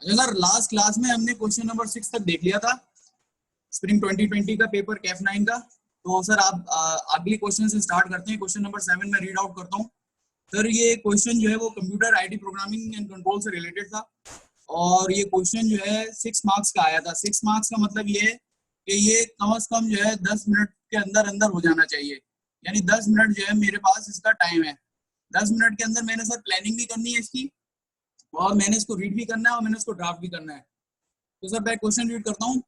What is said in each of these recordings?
अच्छा sir, last class में हमने क्वेश्चन नंबर 6 तक देख लिया था, स्प्रिंग 2020 का पेपर कैफ 9 का। तो सर आप अगली क्वेश्चन से स्टार्ट करते हैं। क्वेश्चन नंबर 7 में रीड आउट करता हूँ। सर ये क्वेश्चन जो है वो computer IT programming and control से रिलेटेड था, और ये क्वेश्चन जो है 6 मार्क्स का आया था। 6 मार्क्स का मतलब ये है कि ये कम से कम जो है 10 मिनट के अंदर अंदर हो जाना चाहिए, यानी 10 मिनट जो है मेरे पास इसका टाइम है। 10 मिनट के अंदर मैंने सर प्लानिंग भी करनी है इसकी, और मैंने इसको रीड भी करना है, और मैंने इसको ड्राफ्ट भी करना है। तो सर मैं क्वेश्चन रीड करता हूँ।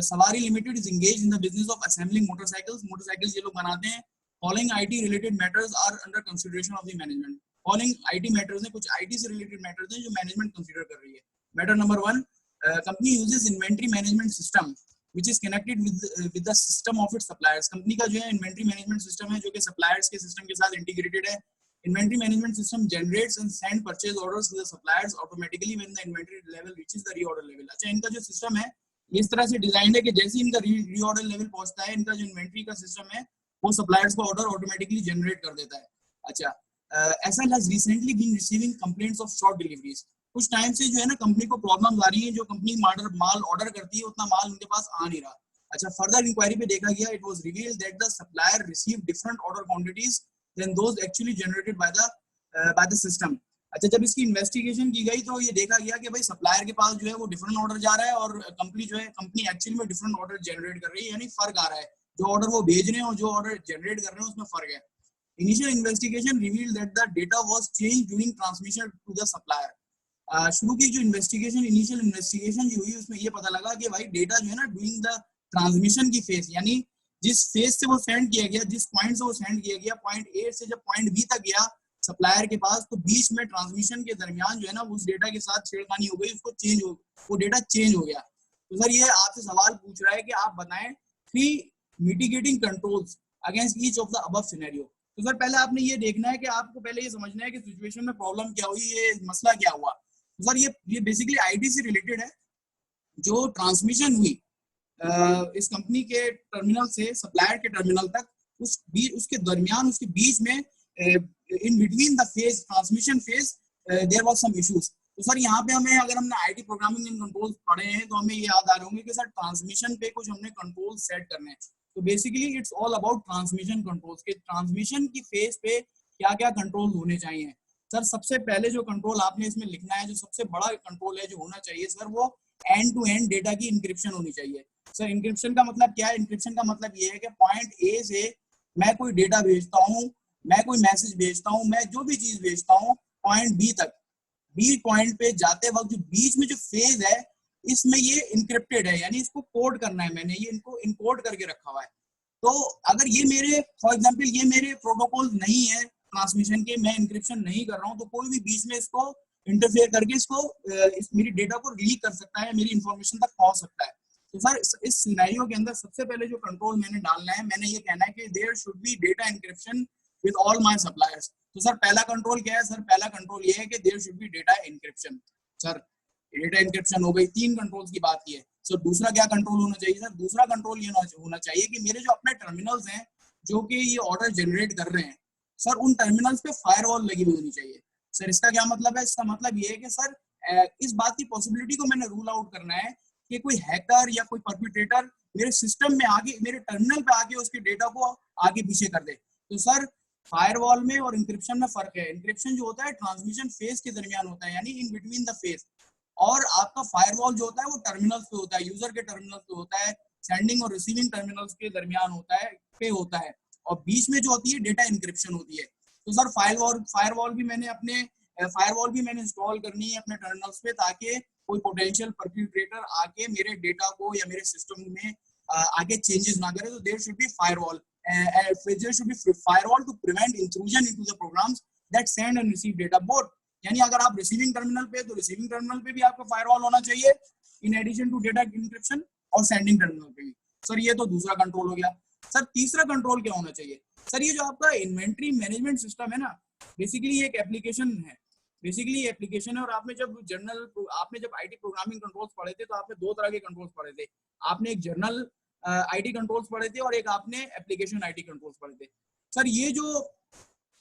Sawari limited is engage in the business of assembling motorcycles. Motorcycles ये लोग बनाते हैं। Following IT related matters are under consideration of the management. Following IT matters हैं, कुछ आईटी से रिलेटेड मैटर्स हैं जो मैनेजमेंट कंसीडर कर रही है। Matter number 1, company uses inventory management system which is connected with the system of its suppliers। Company का जो है इन्वेंटरी मैनेजमेंट सिस्टम है जो कि सप्लायर्स के सिस्टम के साथ इंटीग्रेटेड है। Inventory management system generates and send purchase orders to the suppliers automatically when the inventory level reaches the reorder level। अच्छा, इनका जो सिस्टम है इस तरह से डिजाइन है कि जैसे इनका रीऑर्डर लेवल पहुंचता है, इनका जो इन्वेंट्री का सिस्टम है वो सप्लायर्स को ऑर्डर ऑटोमेटिकली जनरेट कर देता है। अच्छा, SL has recently been receiving complaints of short deliveries. कुछ टाइम से जो है ना कंपनी को प्रॉब्लम आ रही है, जो कंपनी माल ऑर्डर करती है उतना माल उनके पास आ नहीं रहा। अच्छा, फर्दर इंक्वायरी पे देखा गया, it was revealed that the supplier received different order quantities than those actually generated by the system. अच्छा, जब इसकी इन्वेस्टिगेशन की गई तो ये देखा गया कि भाई सप्लायर के पास जो है वो डिफरेंट ऑर्डर जा रहा है, और कंपनी एक्चुअली में डिफरेंट ऑर्डर जनरेट कर रही है, यानी फर्क आ रहा है। जो ऑर्डर वो भेज रहे हैं और जो ऑर्डर जनरेट कर रहे हैं उसमें फर्क है। Initial investigation revealed that the data was changed during transmission to the supplier. शुरू की जो इनिशियल इन्वेस्टिगेशन जो हुई उसमें ये पता लगा कि भाई डेटा जो है ना ड्यूरिंग द ट्रांसमिशन की फेज, यानी जिस फेज से वो सेंड किया गया, जिस पॉइंट से वो सेंड किया गया, पॉइंट ए से जब पॉइंट बी तक गया सप्लायर के पास, तो बीच में ट्रांसमिशन के दरमियान जो है ना उस डेटा के साथ छेड़खानी हो गई, वो डेटा चेंज हो गया। तो सर ये आपसे सवाल पूछ रहा है कि आप बताएं 3 mitigating controls against each of the above scenario. तो सर पहले आपने ये देखना है कि आपको पहले ये समझना है कि सिचुएशन में प्रॉब्लम क्या हुई, ये मसला क्या हुआ। तो सर ये बेसिकली आईटी से रिलेटेड है। जो ट्रांसमिशन हुई इस कंपनी के टर्मिनल से सप्लायर के टर्मिनल तक, उसके दरमियान, उसके बीच में in between the phase, transmission phase, there was some issues. तो सर यहाँ पे हमें, अगर हमने आईटी प्रोग्रामिंग एंड कंट्रोल पढ़े हैं तो हमें ये याद आ रहे होंगे कि सर ट्रांसमिशन पे कुछ हमने कंट्रोल सेट करने हैं। तो basically it's all about transmission controls के ट्रांसमिशन की फेज पे क्या क्या कंट्रोल होने चाहिए। सर सबसे पहले जो कंट्रोल आपने इसमें लिखना है, जो सबसे बड़ा कंट्रोल है जो होना चाहिए सर, वो एंड टू एंड डेटा की इंक्रिप्शन होनी चाहिए। सर इंक्रिप्शन का मतलब क्या है? इंक्रिप्शन का मतलब ये है कि पॉइंट ए से मैं कोई डेटा भेजता हूँ, मैं कोई मैसेज भेजता हूँ, मैं जो भी चीज भेजता हूँ पॉइंट बी तक, बी पॉइंट पे जाते वक्त जो बीच में जो फेज है इसमें ये इनक्रिप्टेड है, यानी इसको कोड करना है, मैंने ये इनको इनकोड करके रखा हुआ है। तो अगर ये मेरे, फॉर एग्जांपल ये मेरे प्रोटोकॉल नहीं है ट्रांसमिशन के, मैं इंक्रिप्शन नहीं कर रहा हूँ, तो कोई भी बीच में इसको इंटरफेयर करके इस मेरी डेटा को लीक कर सकता है, मेरी इंफॉर्मेशन तक पहुंच सकता है। तो सर इस सिनेरियो के अंदर सबसे पहले जो कंट्रोल मैंने डालना है, मैंने ये कहना है कि there should be data encryption with all my suppliers. तो सर पहला कंट्रोल क्या है? सर पहला कंट्रोल ये है कि there should be data encryption. Sir data encryption हो गई, 3 कंट्रोल्स की बात की है। सो दूसरा क्या कंट्रोल होना चाहिए सर? दूसरा कंट्रोल ये होना चाहिए कि मेरे जो अपने टर्मिनल्स हैं जो कि ये ऑर्डर जनरेट कर रहे हैं, सर उन टर्मिनल्स पे फायरवॉल लगी हुई होनी चाहिए। सर इसका क्या मतलब है? इसका मतलब ये है कि सर इस बात की पॉसिबिलिटी को मैंने रूल आउट करना है कि कोई हैकर या कोई परपिट्रेटर मेरे सिस्टम में आगे, मेरे टर्मिनल पे आके उसके डेटा को आगे पीछे कर दे। तो सर फायरवॉल में और इंक्रिप्शन में फर्क है। इंक्रिप्शन जो होता है ट्रांसमिशन फेज के दरमियान होता है, यानी इन बिटवीन द फेज, और आपका फायरवॉल जो होता है वो टर्मिनल्स पे होता है, यूजर के टर्मिनल्स पे होता है, सेंडिंग और रिसीविंग टर्मिनल्स के दरमियान होता है, और बीच में जो होती है डेटा इंक्रिप्शन होती है। तो सर फायरवॉल भी मैंने इंस्टॉल करनी है अपने टर्मिनल्स पे, ताकि कोई पोटेंशियल परपिट्रेटर आके मेरे डेटा को या मेरे सिस्टम में आगे चेंजेस ना करे। तो there should be firewall, there should be firewall to prevent intrusion into the programs that send and receive data both। यानी अगर आप रिसीविंग टर्मिनल पे, तो रिसीविंग टर्मिनल पे भी आपका फायरवॉल होना चाहिए in addition to data encryption, और सेंडिंग टर्मिनल पे भी। सर ये तो दूसरा कंट्रोल हो गया। सर तीसरा कंट्रोल क्या होना चाहिए? सर ये जो आपका इन्वेंट्री मैनेजमेंट सिस्टम है ना, बेसिकली एक एप्लीकेशन है, बेसिकली एप्लीकेशन है। और आपने जब आईटी प्रोग्रामिंग कंट्रोल्स पढ़े थे तो आपने 2 तरह के कंट्रोल्स पढ़े थे। आपने एक जनरल आईटी कंट्रोल्स पढ़े थे और एक आपने एप्लीकेशन आईटी कंट्रोल्स पढ़े थे। सर ये जो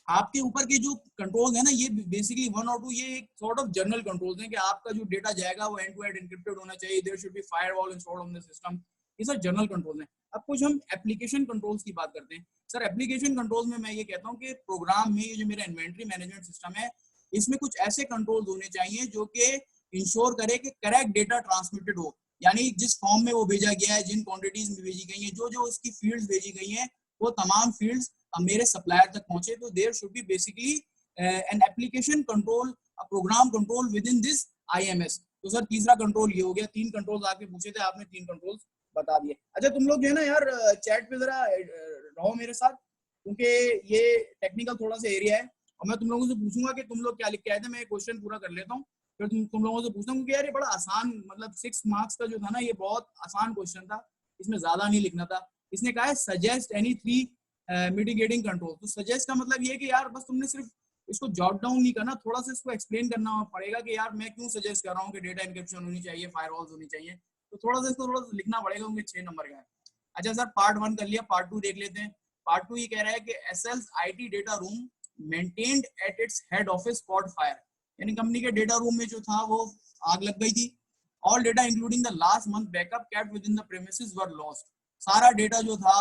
आपके ऊपर के जो कंट्रोल है ना, ये बेसिकली 1 और 2 ये एक सॉर्ट ऑफ जनरल कंट्रोल्स हैं कि आपका जो डेटा जाएगा वो एंड टू एंड एन्क्रिप्टेड होना चाहिए, there should be firewall installed on the system. ये सब जनरल कंट्रोल हैं। अब कुछ हम एप्लीकेशन कंट्रोल्स की बात करते हैं। सर एप्लीकेशन कंट्रोल्स में मैं ये कहता हूँ कि प्रोग्राम में ये जो मेरा इन्वेंट्री मैनेजमेंट सिस्टम है, इसमें कुछ ऐसे कंट्रोल्स होने चाहिए जो कि इंश्योर करे कि करेक्ट डेटा ट्रांसमिटेड हो, यानी जिस फॉर्म में वो भेजा गया है, जिन क्वांटिटीज में भेजी गई है, जो जो उसकी फील्ड्स भेजी गई हैं, वो तमाम फील्ड्स मेरे सप्लायर तक पहुंचे। तो there should be basically an application control, program control with in this IMS। तो सर तीसरा कंट्रोल ये हो गया। 3 कंट्रोल्स आपके पूछे थे, आपने 3 कंट्रोल्स बता दिए। अच्छा तुम लोग जो है ना यार चैट पे जरा रहो मेरे साथ, क्योंकि ये टेक्निकल थोड़ा सा एरिया है और मैं तुम लोगों से पूछूंगा कि तुम लोग क्या लिख के आए थे। मैं क्वेश्चन पूरा कर लेता हूँ, फिर तुम लोगों से पूछता हूँ, क्योंकि यार ये बड़ा आसान, मतलब 6 मार्क्स का जो था ना, ये बहुत आसान क्वेश्चन था, इसमें ज्यादा नहीं लिखना था। इसने कहा है सजेस्ट एनी 3 मिटिगेटिंग कंट्रोल। तो सजेस्ट का मतलब ये कि यार बस तुमने सिर्फ इसको जॉट डाउन नहीं करना, थोड़ा सा इसको एक्सप्लेन करना पड़ेगा कि यार मैं क्यों सजेस्ट कर रहा हूँ कि डेटा एन्क्रिप्शन होनी चाहिए, फायरवॉल्स होनी चाहिए। तो थोड़ा सा इसको थोड़ा सा लिखना पड़ेगा, क्योंकि 6 नंबर का है। अच्छा सर पार्ट 1 कर लिया, पार्ट 2 देख लेते हैं। पार्ट 2 ये कह रहा है कि एसएल्स IT data room maintained at its head office cot fire, यानी कंपनी के डेटा रूम में जो था वो आग लग गई थी। All data including the last month backup kept with in the premises were lost. सारा डेटा जो था,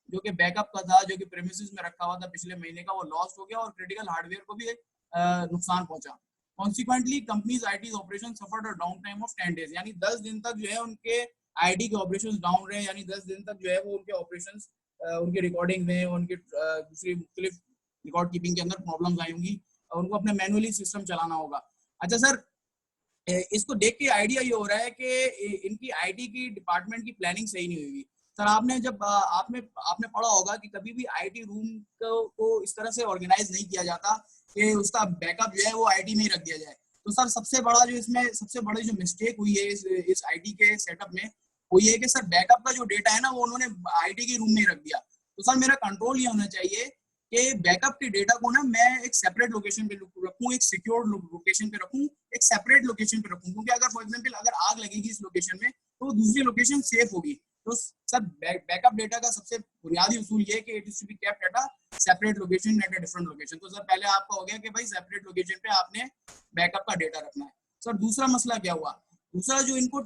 जो कि बैकअप का था, जो कि प्रेमिसेस में रखा हुआ था पिछले महीने का, वो लॉस्ट हो गया और क्रिटिकल हार्डवेयर को भी नुकसान पहुंचा। Consequently companies IT operation suffered a down time of 10 days, यानी 10 दिन तक जो है उनके IT के ऑपरेशंस डाउन रहे, यानी 10 दिन तक जो है वो उनके ऑपरेशंस, उनकी रिकॉर्डिंग में, उनकी दूसरी मुख्तलिफ रिकॉर्ड कीपिंग के अंदर प्रॉब्लम्स आई होंगी और उनको अपने मैनुअली सिस्टम चलाना होगा। अच्छा सर इसको देख के आइडिया ये हो रहा है कि इनकी IT की डिपार्टमेंट की प्लानिंग सही नहीं हुई। सर आपने जब आपने पढ़ा होगा कि कभी भी IT रूम को इस तरह से ऑर्गेनाइज नहीं किया जाता कि उसका बैकअप जो है वो IT में ही रख दिया जाए। तो सर सबसे बड़ा जो इसमें सबसे बड़ी जो मिस्टेक हुई है इस IT के सेटअप में, वो ये है कि सर बैकअप का जो डेटा है ना, वो उन्होंने IT के रूम में ही रख दिया। तो सर मेरा कंट्रोल ये होना चाहिए कि बैकअप के डेटा को ना मैं एक सेपरेट लोकेशन पे रखूं, एक सिक्योर लोकेशन पे रखूं, एक सेपरेट लोकेशन पे रखूं, क्योंकि अगर फॉर एग्जांपल अगर आग लगेगी इस लोकेशन में तो दूसरी लोकेशन सेफ होगी। तो सर बैकअप डेटा का सबसे बुनियादी उसूल ये है कि it is to be kept at a separate location, at a different location. तो सर पहले आपका हो गया कि भाई सेपरेट लोकेशन पे आपने बैकअप का डेटा रखना है। सर दूसरा मसला क्या हुआ? दूसरा जो इनको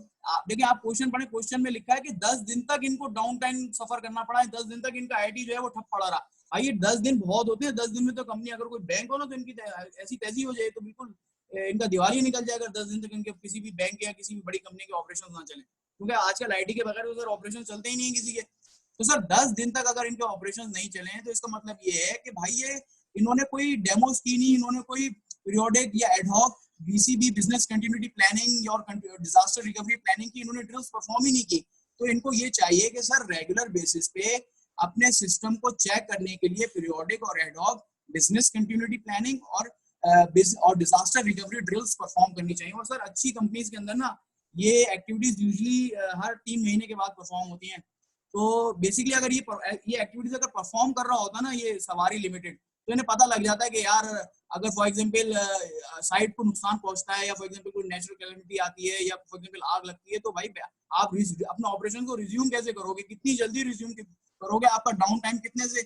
देखिए आप क्वेश्चन पढ़े, क्वेश्चन में लिखा है कि 10 दिन तक इनको डाउन टाइम सफर करना पड़ा है, 10 दिन तक इनका IT जो है वो ठप पड़ा रहा। भाई 10 दिन बहुत होते हैं। 10 दिन में तो कंपनी, अगर कोई बैंक हो ना, तो इनकी ऐसी तैसी हो जाए तो बिल्कुल इनका दिवाली निकल जाएगा। 10 दिन तक इनके किसी भी बैंक या किसी भी बड़ी कंपनी के ऑपरेशन ना चले, क्योंकि आजकल IT के बगैर तो ऑपरेशन चलते ही नहीं है किसी के। तो सर 10 दिन तक अगर इनके ऑपरेशन नहीं चले तो इसका मतलब ये है कि भाई ये इन्होंने कोई डेमोस की नहीं, इन्होंने कोई पीरियोडिक या ad hoc BCB business continuity planning और डिजास्टर रिकवरी प्लानिंग की इन्होंने ड्रिल्स परफॉर्म ही नहीं की। तो इनको ये चाहिए कि सर रेगुलर बेसिस पे अपने सिस्टम को चेक करने के लिए पीरियोडिक और एडहॉक बिजनेस कंटिन्यूटी प्लानिंग और डिजास्टर रिकवरी ड्रिल्स परफॉर्म करनी चाहिए। और सर अच्छी कंपनीज के अंदर ना ये एक्टिविटीज यूजुअली हर 3 महीने के बाद परफॉर्म होती हैं। तो बेसिकली अगर ये एक्टिविटीज अगर परफॉर्म कर रहा होता ना ये सवारी लिमिटेड, तो इन्हें पता लग जाता है कि यार अगर फॉर एग्जांपल साइट को नुकसान पहुंचता है या फॉर एग्जांपल कोई नेचुरल कैलेमिटी आती है या फॉर एग्जांपल आग लगती है, तो भाई आप अपने ऑपरेशन को रिज्यूम कैसे करोगे, कितनी जल्दी रिज्यूम करोगे, आपका डाउन टाइम कितने से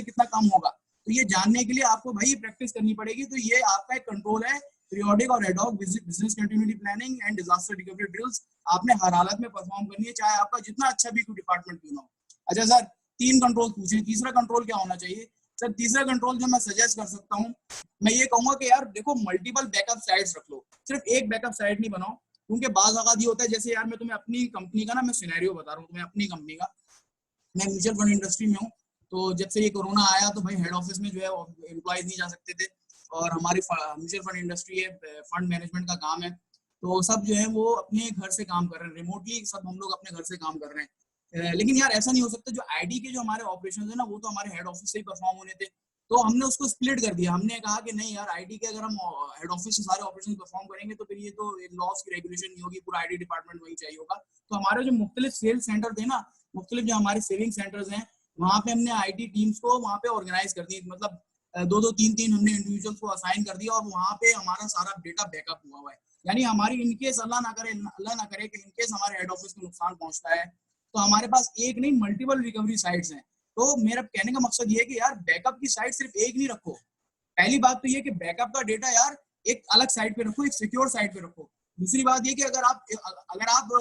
कितना कम होगा। तो ये जानने के लिए आपको भाई प्रैक्टिस करनी पड़ेगी। तो ये आपका एक कंट्रोल है, पीरियोडिक और ad hoc business continuity planning and disaster recovery drills आपने हर हालत में परफॉर्म करनी है, चाहे आपका जितना अच्छा भी कोई डिपार्टमेंट क्यों ना हो। अच्छा सर 3 कंट्रोल पूछे, तीसरा कंट्रोल क्या होना चाहिए? सर तीसरा कंट्रोल जो मैं सजेस्ट कर सकता हूँ, मैं ये कहूंगा कि यार देखो मल्टीपल बैकअप साइट्स रख लो, सिर्फ एक बैकअप साइट नहीं बनाओ। क्योंकि बाज़ औक़ात ये होता है, जैसे यार मैं तुम्हें अपनी कंपनी का ना मैं सिनेरियो बता रहा हूँ तुम्हें अपनी कंपनी का। मैं म्यूचुअल फंड इंडस्ट्री में हूँ। तो जब से ये कोरोना आया तो भाई हेड ऑफिस में जो है एम्प्लॉयज नहीं जा सकते थे, और हमारी म्यूचुअल फंड इंडस्ट्री है, फंड मैनेजमेंट का काम है। तो सब जो है वो अपने घर से काम कर रहे हैं, रिमोटली सब हम लोग अपने घर से काम कर रहे हैं। लेकिन यार ऐसा नहीं हो सकता, जो IT के जो हमारे ऑपरेशन है ना, वो तो हमारे हेड ऑफिस से ही परफॉर्म होने थे। तो हमने उसको स्प्लिट कर दिया, हमने कहा कि नहीं यार IT के अगर हम हेड ऑफिस से सारे ऑपरेशन परफॉर्म करेंगे तो फिर ये तो लॉस की रेगुलेशन नहीं होगी, पूरा IT डिपार्टमेंट वही चाहिए होगा। तो हमारे जो मुख्तलिफ सेल्स सेंटर थे ना, मुख्तलिफ जो हमारे सेविंग सेंटर्स हैं, वहाँ पे हमने IT टीम्स को वहाँ पे ऑर्गेनाइज कर दी, मतलब 2-2 3-3 हमने इंडिविजुअल्स को असाइन कर दिया और वहाँ पे हमारा सारा डेटा बैकअप हुआ हुआ है। यानी हमारी इनकेस अल्लाह ना करे कि इनकेस हमारे हेड ऑफिस को नुकसान पहुंचता है, तो हमारे पास एक नहीं मल्टीपल रिकवरी साइट्स हैं। तो मेरा कहने का मकसद ये है कि यार बैकअप की साइड सिर्फ एक नहीं रखो। पहली बात तो ये कि बैकअप का डेटा यार एक अलग साइड पे रखो, एक सिक्योर साइड पे रखो। दूसरी बात ये कि अगर आप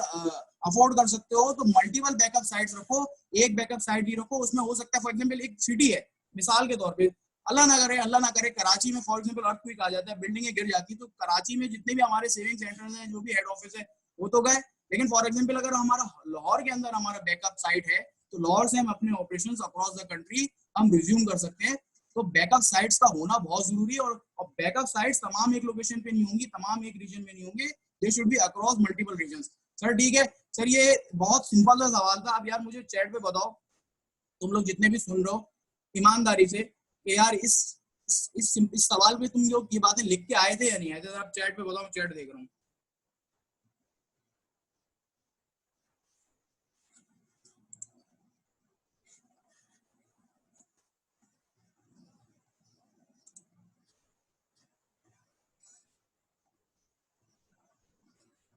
अफोर्ड कर सकते हो तो मल्टीपल बैकअप साइट्स रखो, एक बैकअप साइट ही रखो। उसमें हो सकता है फॉर एग्जांपल एक सिटी है, मिसाल के तौर पे अल्लाह ना करे कराची में फॉर एग्जांपल अर्थक्वेक आ जाता है, बिल्डिंगें गिर जाती, तो कराची में जितने भी हमारे सेविंग सेंटर्स हैं, जो भी हेड ऑफिस है, वो तो गए। लेकिन फॉर एग्जांपल अगर हमारा लाहौर के अंदर हमारा बैकअप साइट है, तो लाहौर से हम अपने ऑपरेशंस अक्रॉस द कंट्री हम रिज्यूम कर सकते हैं। तो बैकअप साइट्स का होना बहुत जरूरी है। और बैकअप साइट्स तमाम एक लोकेशन पे नहीं होंगी, तमाम एक रीजन में नहीं होंगे, they should be across multiple regions. Sir ठीक है सर, ये बहुत सिंपल सा सवाल था। अब यार मुझे चैट पे बताओ, तुम लोग जितने भी सुन रहे हो ईमानदारी से, कि यार इस सवाल पे तुम लोग ये बातें लिख के आए थे या नहीं आए थे? आप चैट पे बताओ, चैट देख रहा हूँ।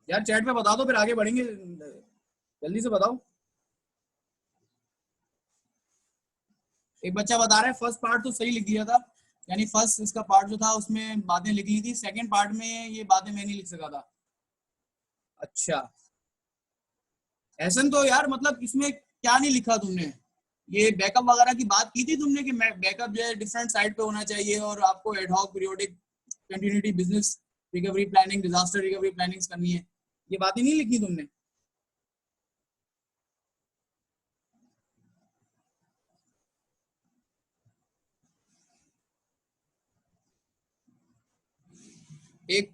यार चैट पे बता दो, फिर आगे बढ़ेंगे, जल्दी से बताओ। एक बच्चा बता रहा है फर्स्ट पार्ट तो सही लिख दिया था, यानी फर्स्ट इसका पार्ट जो था उसमें बातें लिख ली थी, सेकंड पार्ट में ये बातें मैं नहीं लिख सका था। अच्छा ऐसा तो यार मतलब इसमें क्या नहीं लिखा तुमने? ये बैकअप वगैरह की बात की थी तुमने कि बैकअप जो है डिफरेंट साइड पे होना चाहिए और आपको ad hoc periodic continuity business recovery planning disaster recovery planning करनी है, ये बातें नहीं लिखी तुमने? एक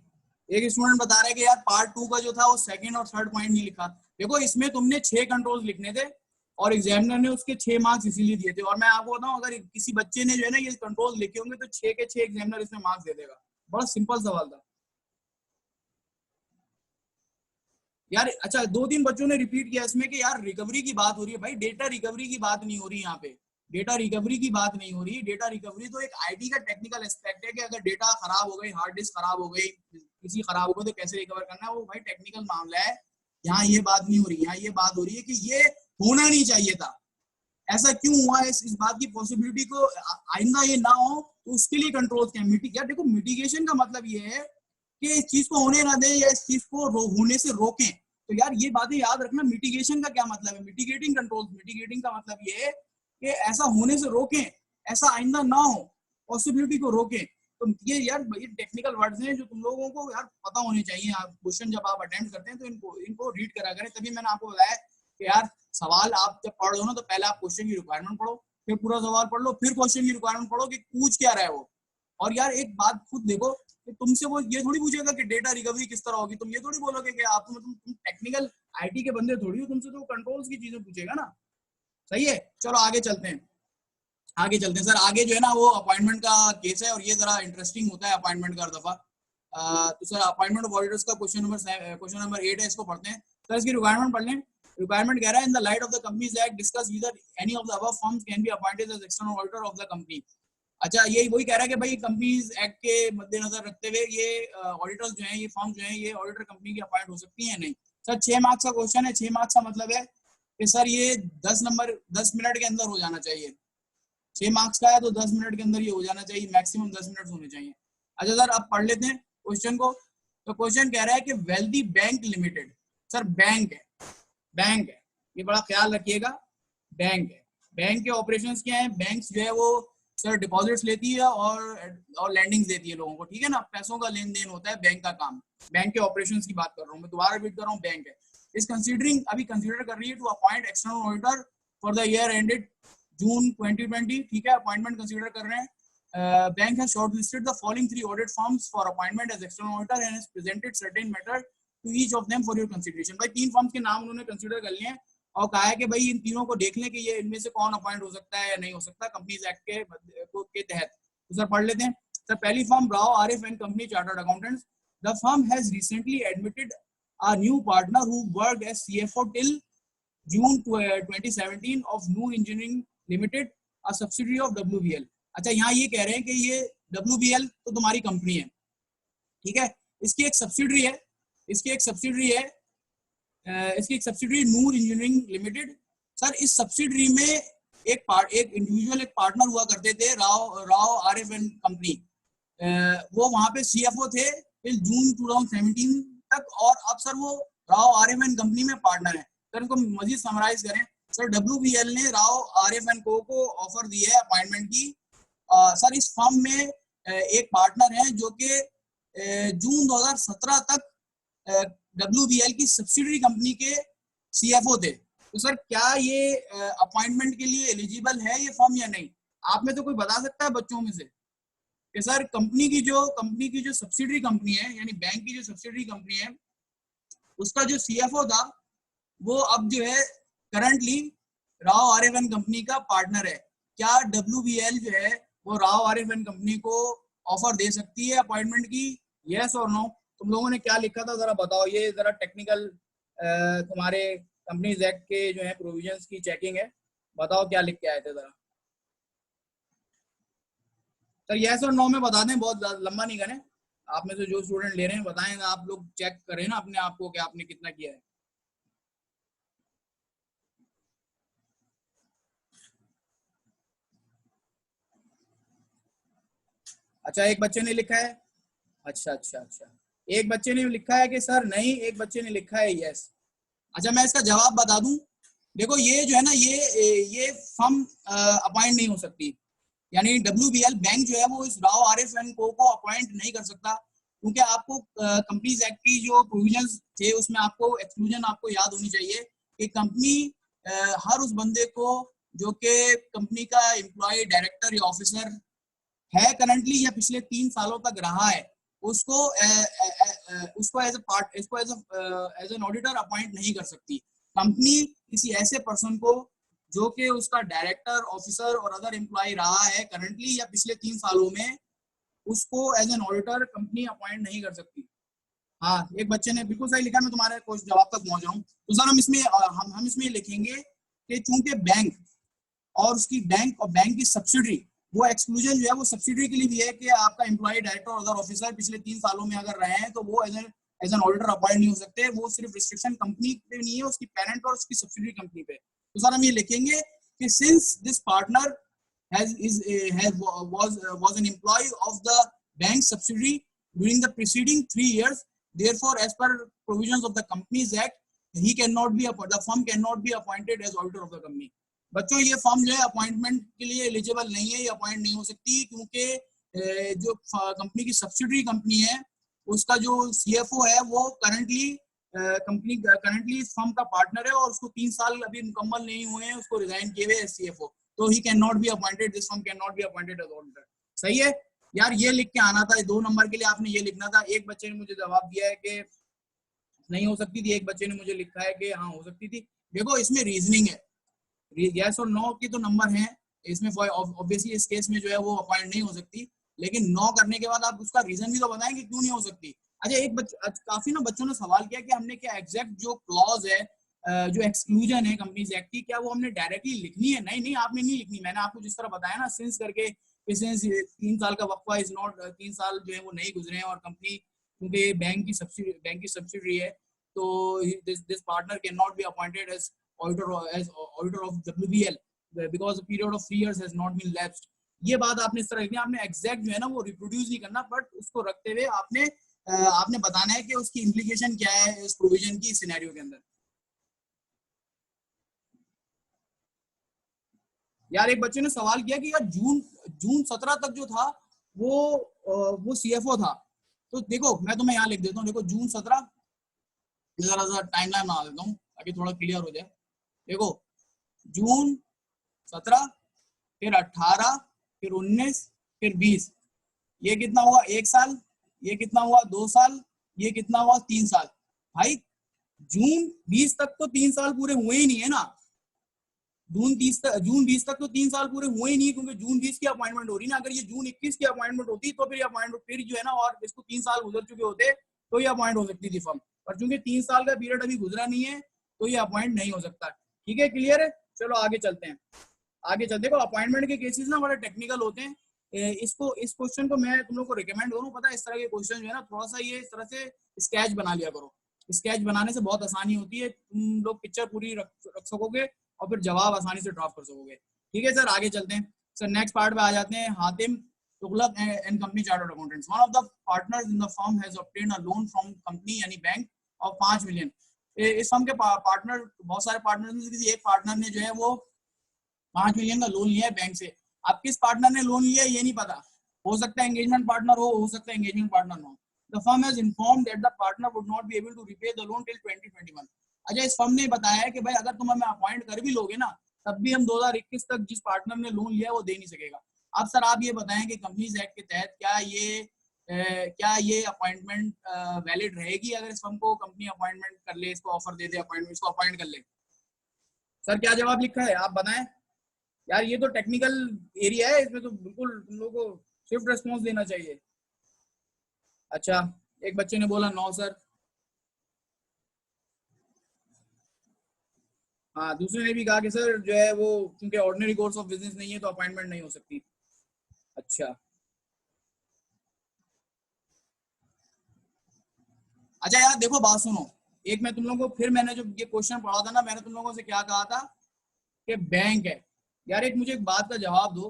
एक स्टूडेंट बता रहा है कि यार पार्ट 2 का जो था वो सेकंड और थर्ड पॉइंट नहीं लिखा। देखो इसमें तुमने 6 कंट्रोल्स लिखने थे और एग्जामिनर ने उसके 6 मार्क्स इसीलिए दिए थे। और मैं आपको बताऊं, अगर किसी बच्चे ने जो है ना ये कंट्रोल्स लिखे होंगे तो 6 के 6 एग्जामिनर इसमें मार्क्स दे देगा। बड़ा सिंपल सवाल था यार। अच्छा 2-3 बच्चों ने रिपीट किया इसमें कि यार रिकवरी की बात हो रही है, भाई डेटा रिकवरी की बात नहीं हो रही यहाँ पे, डेटा रिकवरी की बात नहीं हो रही। डेटा रिकवरी तो एक आईटी का टेक्निकल एस्पेक्ट है कि अगर डेटा खराब हो गई, हार्ड डिस्क खराब हो गई, किसी खराब हो गई तो कैसे रिकवर करना है, वो भाई टेक्निकल मामला है। यहाँ ये बात नहीं हो रही, यहाँ ये बात हो रही है कि ये होना नहीं चाहिए था, ऐसा क्यों हुआ, इस बात की पॉसिबिलिटी को आइंदा ये ना हो, तो उसके लिए कंट्रोल क्या यार देखो मिटिगेशन का मतलब ये है कि इस चीज को होने ना दें या इस चीज को होने से रोकें। तो यार ये बातें याद रखना, मिटिगेशन का क्या मतलब है, मिटिगेटिंग कंट्रोल, मिटिगेटिंग का मतलब ये है कि ऐसा होने से रोकें, ऐसा आइंदा ना हो, पॉसिबिलिटी को रोकें। तो ये यार ये टेक्निकल वर्ड्स हैं जो तुम लोगों को यार पता होने चाहिए। आप क्वेश्चन जब आप अटेम्प्ट करते हैं तो इनको रीड करा करें। तभी मैंने आपको बताया कि यार सवाल आप जब पढ़ लो ना तो पहले आप क्वेश्चन की रिक्वायरमेंट पढ़ो, फिर पूरा सवाल पढ़ लो, फिर क्वेश्चन की रिक्वायरमेंट पढ़ो कि पूछ क्या रहा है वो। और यार एक बात खुद देखो कि तुमसे वो ये थोड़ी पूछेगा कि डेटा रिकवरी किस तरह होगी, तुम ये थोड़ी बोलोगे कि आप तुम टेक्निकल आईटी के बंदे थोड़ी हो, तुमसे तो कंट्रोल्स की चीजें पूछेगा ना। सही है, चलो आगे चलते हैं, आगे चलते हैं सर। आगे जो है ना वो अपॉइंटमेंट का केस है और ये जरा इंटरेस्टिंग होता है अपॉइंटमेंट का हर दफा। तो सर अपॉइंटमेंट ऑफ ऑडिटर्स का क्वेश्चन नंबर 8 है, इसको पढ़ते हैं। सर इसकी रिक्वायरमेंट पढ़ लें। रिक्वायरमेंट कह रहा है in the light of the companies act discuss whether any of the above firms can be appointed as external auditor of the company. अच्छा यही वही कह रहा है कि भाई कंपनीज एक्ट के मद्देनजर रखते हुए ये ऑडिटर्स जो हैं, ये फर्म जो हैं, ये ऑडिटर कंपनी की अपॉइंट हो सकती हैं नहीं। सर 6 मार्क्स का क्वेश्चन है। 6 मार्क्स का मतलब है कि सर ये 10 मिनट के अंदर हो जाना चाहिए। 6 मार्क्स का है तो 10 मिनट के अंदर ये हो जाना चाहिए, मैक्सिमम 10 मिनट होने चाहिए। अच्छा सर अब पढ़ लेते हैं क्वेश्चन को। तो क्वेश्चन कह रहा है कि wealthy bank limited, sir bank है, बैंक है, ये बड़ा ख्याल रखिएगा, बैंक है। बैंक के ऑपरेशंस क्या है, बैंक जो है वो सर डिपॉजिट्स लेती है और लैंडिंग देती है लोगों को, ठीक है ना, पैसों का लेन देन होता है बैंक का काम। बैंक के ऑपरेशंस की बात कर रहा हूँ मैं, दोबारा रिपीट कर रहा हूँ, बैंक है। इस कंसीडरिंग अभी कंसीडर कर रही है to appoint external auditor for the year ended June 2020, ठीक है, अपॉइंटमेंट कंसीडर कर रहे हैं। Bank has shortlisted the following 3 audit firms for appointment as external auditor and has presented certain matter to each of them for your consideration. भाई 3 firms के नाम उन्होंने consider कर लिए हैं और कहा है कि भाई इन तीनों को देख लें कि ये इनमें से कौन अपॉइंट हो सकता है या नहीं हो सकता कंपनीज एक्ट के तहत। तो सर पढ़ लेते हैं। सर पहली firm brow RF and company chartered accountants. The firm has recently admitted a new partner who worked as CFO till June 2017 of Noor Engineering Limited, a subsidiary of WBL। अच्छा यहाँ ये कह रहे हैं कि ये WBL तो तुम्हारी कंपनी है, ठीक है, इसकी एक सब्सिडरी है, इसकी एक सब्सिडरी है, इसकी एक सब्सिडरी नूर इंजीनियरिंग लिमिटेड। सर इस सब्सिडरी में एक इंडिविजुअल एक पार्टनर हुआ करते थे, राव आरएफ एंड कंपनी। वो वहां पे सीएफओ थे टिल जून 2017 तक, और अब सर वो राव आरएफ एंड कंपनी में पार्टनर है। सर इनको मजीद समराइज करें, सर डब्ल्यूबीएल ने राव आरएफ एंड को ऑफर दी है अपॉइंटमेंट की। सर इस फर्म में एक पार्टनर है जो कि जून 2017 तक डब्ल्यूबीएल की सब्सिडरी कंपनी के सीएफओ थे। तो सर क्या ये अपॉइंटमेंट के लिए एलिजिबल है ये फर्म या नहीं? आप में तो कोई बता सकता है बच्चों में से कि सर कंपनी की जो सब्सिडरी कंपनी है, यानी बैंक की जो सब्सिडरी कंपनी है, उसका जो सीएफओ था वो अब जो है currently Rao RF and company का पार्टनर है। क्या डब्ल्यूबीएल जो है वो राव आरएफ एंड कंपनी को ऑफर दे सकती है अपॉइंटमेंट की? यस और नो? तुम लोगों ने क्या लिखा था जरा बताओ। ये जरा टेक्निकल तुम्हारे कंपनीज एक्ट के जो है प्रोविजंस की चेकिंग है, बताओ क्या लिख के आए थे जरा। सर यस और नो में बता दें, बहुत लंबा नहीं करें। आप में से जो स्टूडेंट ले रहे हैं बताएं, आप लोग चेक करें ना अपने आप को कि आपने कितना किया है। अच्छा एक बच्चे ने लिखा है, अच्छा एक बच्चे ने लिखा है कि सर नहीं, एक बच्चे ने लिखा है यस। अच्छा मैं इसका जवाब बता दूं। देखो ये जो है ना, ये फर्म अपॉइंट नहीं हो सकती, यानी डब्ल्यूबीएल बैंक जो है वो इस राव आरएफ एंड को अपॉइंट नहीं कर सकता, क्योंकि आपको कंपनीज एक्ट की जो प्रोविजंस थे उसमें आपको एक्सक्लूजन आपको याद होनी चाहिए कि कंपनी हर उस बंदे को जो कि कंपनी का एम्प्लॉय, डायरेक्टर या ऑफिसर है करंटली या पिछले 3 सालों तक रहा है, उसको एज एन ऑडिटर अपॉइंट नहीं कर सकती। कंपनी किसी ऐसे पर्सन को जो कि उसका डायरेक्टर, ऑफिसर और अदर एम्प्लॉय रहा है करंटली या पिछले 3 सालों में, उसको as an auditor company appoint नहीं कर सकती। हाँ एक बच्चे ने बिल्कुल सही लिखा, मैं तुम्हारे क्वेश्चन जवाब तक पहुंच रहा हूँ। तो सर हम इसमें लिखेंगे कि चूंकि बैंक और उसकी बैंक की सब्सिडरी, वो एक्सक्लूजन जो है वो सब्सिडरी के लिए भी है कि आपका एम्प्लॉय, डायरेक्टर और अदर ऑफिसर पिछले 3 सालों में अगर रहे हैं तो वो एज एन ऑडिटर अपॉइंट नहीं हो सकते। वो सिर्फ रिस्ट्रिक्शन कंपनी पे नहीं है, उसकी पेरेंट और उसकी सब्सिडरी कंपनी पे। तो सर हम ये लिखेंगे कि since this partner was an employee of the bank subsidiary during the preceding 3 years, therefore as per provisions of the Companies Act, the firm cannot be appointed as auditor of the company. बच्चों ये firm जो है appointment के लिए eligible नहीं है, ये appoint नहीं हो सकती, क्योंकि जो कंपनी की सब्सिडरी कंपनी है उसका जो सीएफओ है वो करंटली फर्म का पार्टनर है और उसको 3 साल अभी मुकम्मल नहीं हुए हैं उसको रिजाइन किए हुए सीएफओ, तो he can not be appointed, this firm can not be appointed as auditor. सही है यार, ये लिख के आना था, 2 नंबर के लिए आपने ये लिखना था। एक बच्चे ने मुझे जवाब दिया है कि नहीं हो सकती थी, एक बच्चे ने मुझे लिखा है कि हाँ हो सकती थी। देखो इसमें रीजनिंग है, यस और नो की तो नंबर हैं इसमें, ऑब्वियसली इस केस में जो है वो अपॉइंट नहीं हो सकती, लेकिन नो करने के बाद आप उसका रीजन भी तो बताएं कि क्यों नहीं हो सकती। अच्छा एक काफी ना बच्चों ने सवाल किया कि हमने क्या एग्जैक्ट जो क्लॉज है, जो एक्सक्लूजन है कंपनीज एक्ट की, क्या वो हमने डायरेक्टली लिखनी है? नहीं आपने नहीं लिखनी। मैंने आपको जिस तरह बताया ना, सिंस करके, सिंस 3 साल का वक्फा इज नॉट, 3 साल जो है वो नहीं गुजरे हैं और कंपनी क्योंकि बैंक की सब्सिडरी है, तो this partner can not be appointed as auditor of WBL because the period of 3 years has not been lapsed। ये बात आपने इस तरह रखनी है, आपने एग्जैक्ट जो है ना वो रिप्रोड्यूस नहीं करना, बट उसको रखते हुए आपने बताना है कि उसकी इम्प्लीकेशन क्या है इस प्रोविजन की सिनेरियो के अंदर। यार एक बच्चे ने सवाल किया कि यार जून 17 तक जो था वो सीएफओ था। तो देखो मैं तुम्हें यहाँ लिख देता हूँ, देखो जून 17, जरा सा टाइमलाइन बना देता हूँ ताकि थोड़ा क्लियर हो जाए। देखो जून 17, फिर 18, फिर 19, फिर 20, ये कितना हुआ 1 साल, ये कितना हुआ 2 साल, ये कितना हुआ 3 साल। भाई जून 20 तक तो 3 साल पूरे हुए ही नहीं है ना, जून 20 तक तो 3 साल पूरे हुए ही नहीं, क्योंकि जून 20 की अपॉइंटमेंट हो रही ना। अगर ये जून 21 की अपॉइंटमेंट होती तो फिर जो है ना, और इसको 3 साल गुजर चुके होते तो ये अपॉइंट हो सकती थी फर्म, पर चूंकि 3 साल का पीरियड अभी गुजरा नहीं है तो ये अपॉइंट नहीं हो सकता। ठीक है, क्लियर है? चलो आगे चलते हैं। आगे चलते, देखो अपॉइंटमेंट के केसेस ना बड़े टेक्निकल होते हैं। इस क्वेश्चन को मैं तुम लोग को रिकमेंड करूँ, पता है इस तरह के क्वेश्चन जो है ना, थोड़ा सा ये इस तरह से स्केच बना लिया करो। स्केच बनाने से बहुत आसानी होती है, तुम लोग पिक्चर पूरी रख सकोगे और फिर जवाब आसानी से ड्रॉप कर सकोगे। ठीक है सर, आगे चलते हैं सर। नेक्स्ट पार्ट पे आ जाते हैं। Hatim Tughlaq and company chartered accountants, one of the partners in the firm has obtained a loan from company यानी बैंक ऑफ 5 मिलियन। इस फर्म के पार्टनर, बहुत सारे पार्टनर में किसी एक पार्टनर ने जो है वो 5 मिलियन का लोन लिया है बैंक से। अब किस पार्टनर ने लोन लिया है ये नहीं पता, हो सकता है एंगेजमेंट पार्टनर हो सकता है एंगेजमेंट पार्टनर हो। The firm has informed that the partner would not be able to repay the loan till 2021। अच्छा, इस फर्म ने बताया है कि भाई अगर तुम हमें अपॉइंट कर भी लोगे ना, तब भी हम 2021 तक जिस पार्टनर ने लोन लिया है वो दे नहीं सकेगा। अब सर आप ये बताएं कि कंपनीज एक्ट के तहत क्या ये अपॉइंटमेंट वैलिड रहेगी अगर इस फर्म को कंपनी अपॉइंटमेंट कर ले, इसको ऑफर दे दे, अपॉइंटमेंट इसको अपॉइंट कर ले? सर क्या जवाब लिखा है आप बताएं यार, ये तो टेक्निकल एरिया है, इसमें तो बिल्कुल तुम लोगों को स्विफ्ट रिस्पॉन्स देना चाहिए। अच्छा, एक बच्चे ने बोला नो सर। हाँ, दूसरे ने भी कहा कि सर जो है वो क्योंकि ऑर्डिनरी कोर्स ऑफ बिजनेस नहीं है तो अपॉइंटमेंट नहीं हो सकती। अच्छा अच्छा यार देखो बात सुनो, एक मैं तुम लोगों को फिर मैंने जो ये क्वेश्चन पढ़ा था ना, मैंने तुम लोगों से क्या कहा था कि बैंक है यार, एक मुझे एक बात का जवाब दो,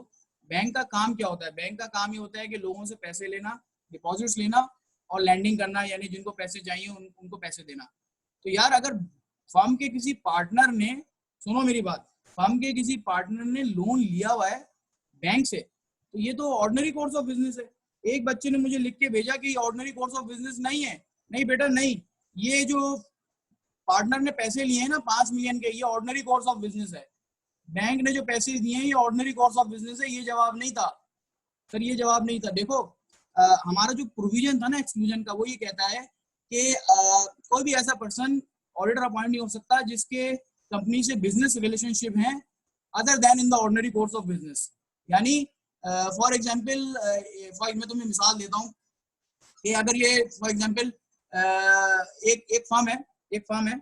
बैंक का काम क्या होता है? बैंक का काम ये होता है कि लोगों से पैसे लेना, डिपॉजिट्स लेना और लैंडिंग करना, यानी जिनको पैसे चाहिए उनको पैसे देना। तो यार अगर फर्म के किसी पार्टनर ने, सुनो मेरी बात, फर्म के किसी पार्टनर ने लोन लिया हुआ है बैंक से, तो ये तो ऑर्डिनरी कोर्स ऑफ बिजनेस है। एक बच्चे ने मुझे लिख के भेजा कि ऑर्डिनरी कोर्स ऑफ बिजनेस नहीं है। नहीं बेटा नहीं, ये जो पार्टनर ने पैसे लिए हैं ना 5 मिलियन के, ये ऑर्डिनरी कोर्स ऑफ बिजनेस है। बैंक ने जो पैसे दिए हैं ये ऑर्डिनरी कोर्स ऑफ बिजनेस है। ये जवाब नहीं था सर, ये जवाब नहीं था। देखो हमारा जो प्रोविजन था ना एक्सक्लूजन का, वो ये कहता है कि कोई भी ऐसा पर्सन ऑडिटर अपॉइंट नहीं हो सकता जिसके कंपनी से बिजनेस रिलेशनशिप है other then in the ordinary course of business. यानी फॉर एग्जांपल, मैं तुम्हें मिसाल देता हूँ कि अगर ये फॉर एग्जांपल एक फर्म है,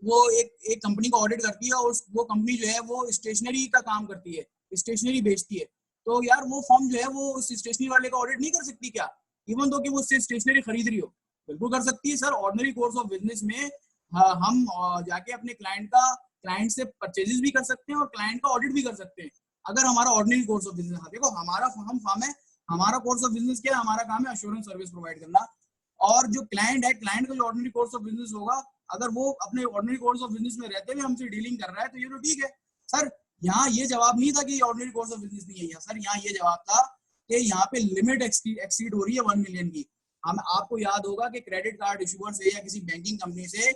वो एक कंपनी को ऑडिट करती है और वो कंपनी जो है वो स्टेशनरी का काम करती है, स्टेशनरी बेचती है। तो यार वो फर्म जो है वो उस स्टेशनरी वाले का ऑडिट नहीं कर सकती क्या, इवन दो कि वो उससे स्टेशनरी खरीद रही हो? बिल्कुल कर सकती है sir. Ordinary course of business में हम जाके अपने क्लाइंट से परचेजेस भी कर सकते हैं और क्लाइंट का ऑडिट भी कर सकते हैं अगर हमारा ऑर्डिनरी कोर्स ऑफ बिजनेस। देखो हमारा हम फर्म है, हमारा कोर्स ऑफ बिजनेस क्या है? हमारा काम है अश्योरेंस सर्विस प्रोवाइड करना। और जो क्लाइंट है, क्लाइंट का जो ऑर्डिनरी कोर्स ऑफ बिजनेस होगा, अगर वो अपने ऑर्डिनरी कोर्स ऑफ बिजनेस में रहते हुए हमसे डीलिंग कर रहा है तो ये तो ठीक है सर। यहाँ ये जवाब नहीं था कि ऑर्डिनरी कोर्स ऑफ बिजनेस नहीं है सर, यहाँ ये जवाब था कि यहाँ पे लिमिट एक्सीड हो रही है 1 मिलियन की। हम आपको याद होगा कि क्रेडिट कार्ड इशूअर से या किसी बैंकिंग कंपनी से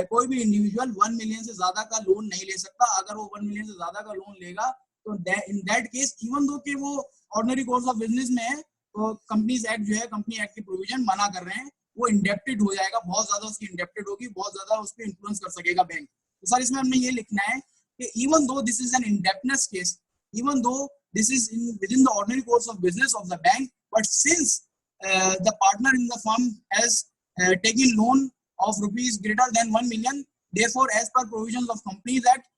कोई भी इंडिविजुअल 1 मिलियन से ज्यादा का लोन नहीं ले सकता। अगर वो 1 मिलियन से ज्यादा का लोन लेगा तो इन दैट केस, इवन दो कि वो ऑर्डिनरी कोर्स ऑफ बिजनेस में है, तो कंपनीज एक्ट जो है, कंपनी एक्ट के प्रोविजन मना कर रहे हैं, वो इंडेप्टेड हो जाएगा, बहुत ज्यादा उसकी इंडेप्टेड होगी, बहुत ज्यादा उस पर इन्फ्लुएंस कर सकेगा बैंक। तो सर इसमें हमने ये लिखना है कि even though this is an indebtedness case, even though this is within the ordinary course of business of the bank, but since the partner in the firm has taken loan of rupees greater than 1 million, therefore as per provisions of Companies Act,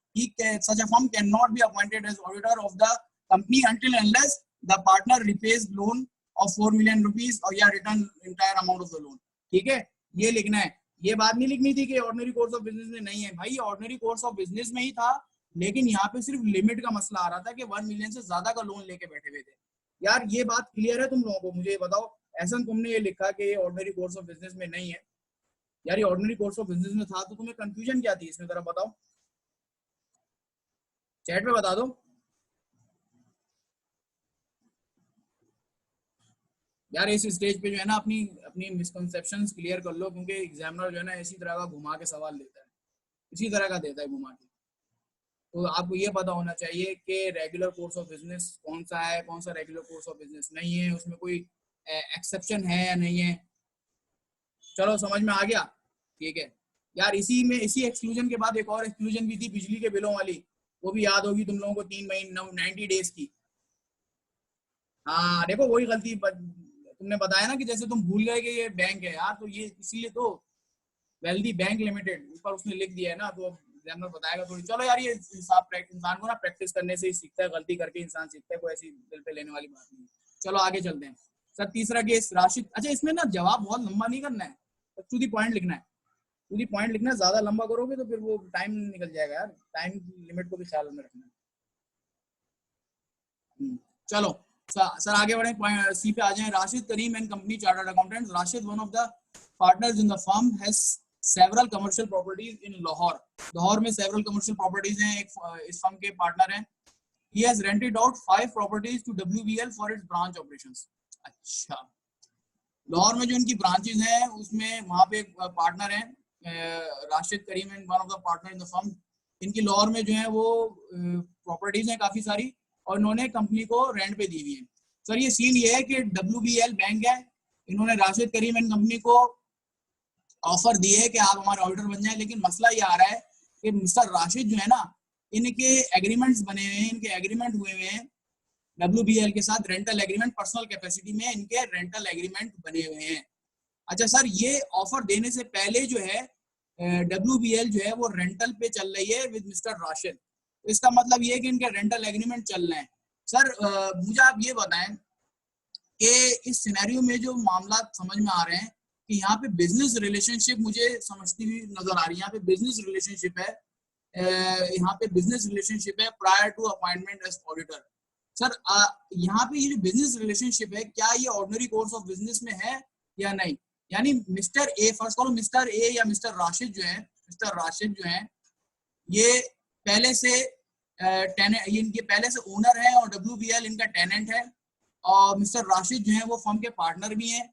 such a firm cannot be appointed as auditor of the company until unless the partner repays loan of 4 million rupees or या return entire amount of the loan। ठीक है, ये लिखना है। ये बात नहीं लिखनी थी कि ऑर्डिनरी कोर्स ऑफ बिजनेस में नहीं है। भाई ऑर्डिनरी कोर्स ऑफ बिजनेस में ही था, लेकिन यहाँ पे सिर्फ लिमिट का मसला आ रहा था कि 1 मिलियन से ज्यादा का लोन लेके बैठे हुए थे। यार ये बात क्लियर है तुम लोगों को? मुझे ये बताओ, ऐसा तुमने ये लिखा कि ये ऑर्डिनरी कोर्स ऑफ बिजनेस में नहीं है। यार ये ऑर्डिनरी कोर्स ऑफ बिजनेस में था तो तुम्हें कंफ्यूजन क्या थी इसमें, जरा बताओ, चैट में बता दो यार। इस स्टेज पे जो है ना अपनी अपनी मिसकंसेप्शंस क्लियर कर लो, क्योंकि एग्जामिनर जो है ना इसी तरह का घुमा के सवाल देता है, इसी तरह का देता है घुमा के। तो आपको ये पता होना चाहिए कि रेगुलर कोर्स ऑफ बिजनेस कौन सा है, कौन सा रेगुलर कोर्स ऑफ बिजनेस नहीं है, उसमें कोई एक्सेप्शन है या नहीं है। चलो समझ में आ गया? ठीक है यार। इसी एक्सक्लूजन के बाद एक और एक्सक्लूजन भी थी बिजली के बिलों वाली, वो भी याद होगी तुम लोगों को, 3 महीने 90 डेज की। हाँ देखो वही गलती तुमने बताया ना कि जैसे तुम भूल गए कि ये बैंक है यार, तो ये इसीलिए तो वेल्दी बैंक लिमिटेड ऊपर उसने लिख दिया है ना, तो एग्जामिनर बताएगा थोड़ी। चलो यार ये इंसान को ना प्रैक्टिस करने से ही सीखता है, गलती करके इंसान सीखता है, कोई ऐसी दिल पे लेने वाली बात नहीं। चलो आगे चलते हैं सर। तीसरा केस राशिद। अच्छा इसमें ना जवाब बहुत लंबा नहीं करना है, टू दी पॉइंट लिखना है, टू दी पॉइंट लिखना है। ज्यादा लंबा करोगे तो फिर वो टाइम निकल जाएगा यार, टाइम लिमिट को भी ख्याल में रखना है। चलो सर आगे बढ़े, सी पे आ जाए। Rashid Karim and company chartered accountant. Rashid one of the partners in the firm has several commercial properties in Lahore. Lahore में सेवरल कमर्शियल प्रॉपर्टीज हैं, इस फर्म के पार्टनर हैं। He has rented out 5 properties to WBL for its branch operations। अच्छा, लाहौर में जो इनकी branches हैं उसमें वहां पे पार्टनर हैं Rashid Karim and one of the partner in the firm. इनकी लाहौर में जो है वो प्रॉपर्टीज हैं काफी सारी, और इन्होंने कंपनी को रेंट पे दी हुई है। सर ये सीन ये है कि WBL बैंक है, इन्होंने राशिद करीम एंड कंपनी को ऑफर दी है कि आप हमारे ऑडिटर बन जाए, लेकिन मसला ये आ रहा है कि मिस्टर राशिद जो है ना, इनके एग्रीमेंट्स बने हुए हैं, इनके एग्रीमेंट हुए हुए हैं WBL के साथ, रेंटल एग्रीमेंट, पर्सनल कैपेसिटी में इनके रेंटल एग्रीमेंट बने हुए हैं। अच्छा सर, ये ऑफर देने से पहले जो है WBL जो है वो रेंटल पे चल रही है विद मिस्टर राशिद। तो इसका मतलब ये है कि इनके रेंटल एग्रीमेंट चल रहे हैं। सर मुझे आप ये बताएं कि इस सिनेरियो में जो मामला समझ में आ रहे हैं कि यहाँ पे बिजनेस रिलेशनशिप मुझे समझती हुई नजर आ रही है। यहाँ पे बिजनेस रिलेशनशिप है, यहाँ पे बिजनेस रिलेशनशिप है prior to appointment as auditor. Sir यहाँ पे ये जो बिजनेस रिलेशनशिप है, क्या ये ऑर्डिनरी कोर्स ऑफ बिजनेस में है या नहीं? यानी mister A, first call mister A या मिस्टर राशिद जो है, मिस्टर राशिद जो है ये पहले से इनके पहले से ओनर है और WBL इनका टेनेंट है, और मिस्टर राशिद जो है वो फर्म के पार्टनर भी हैं।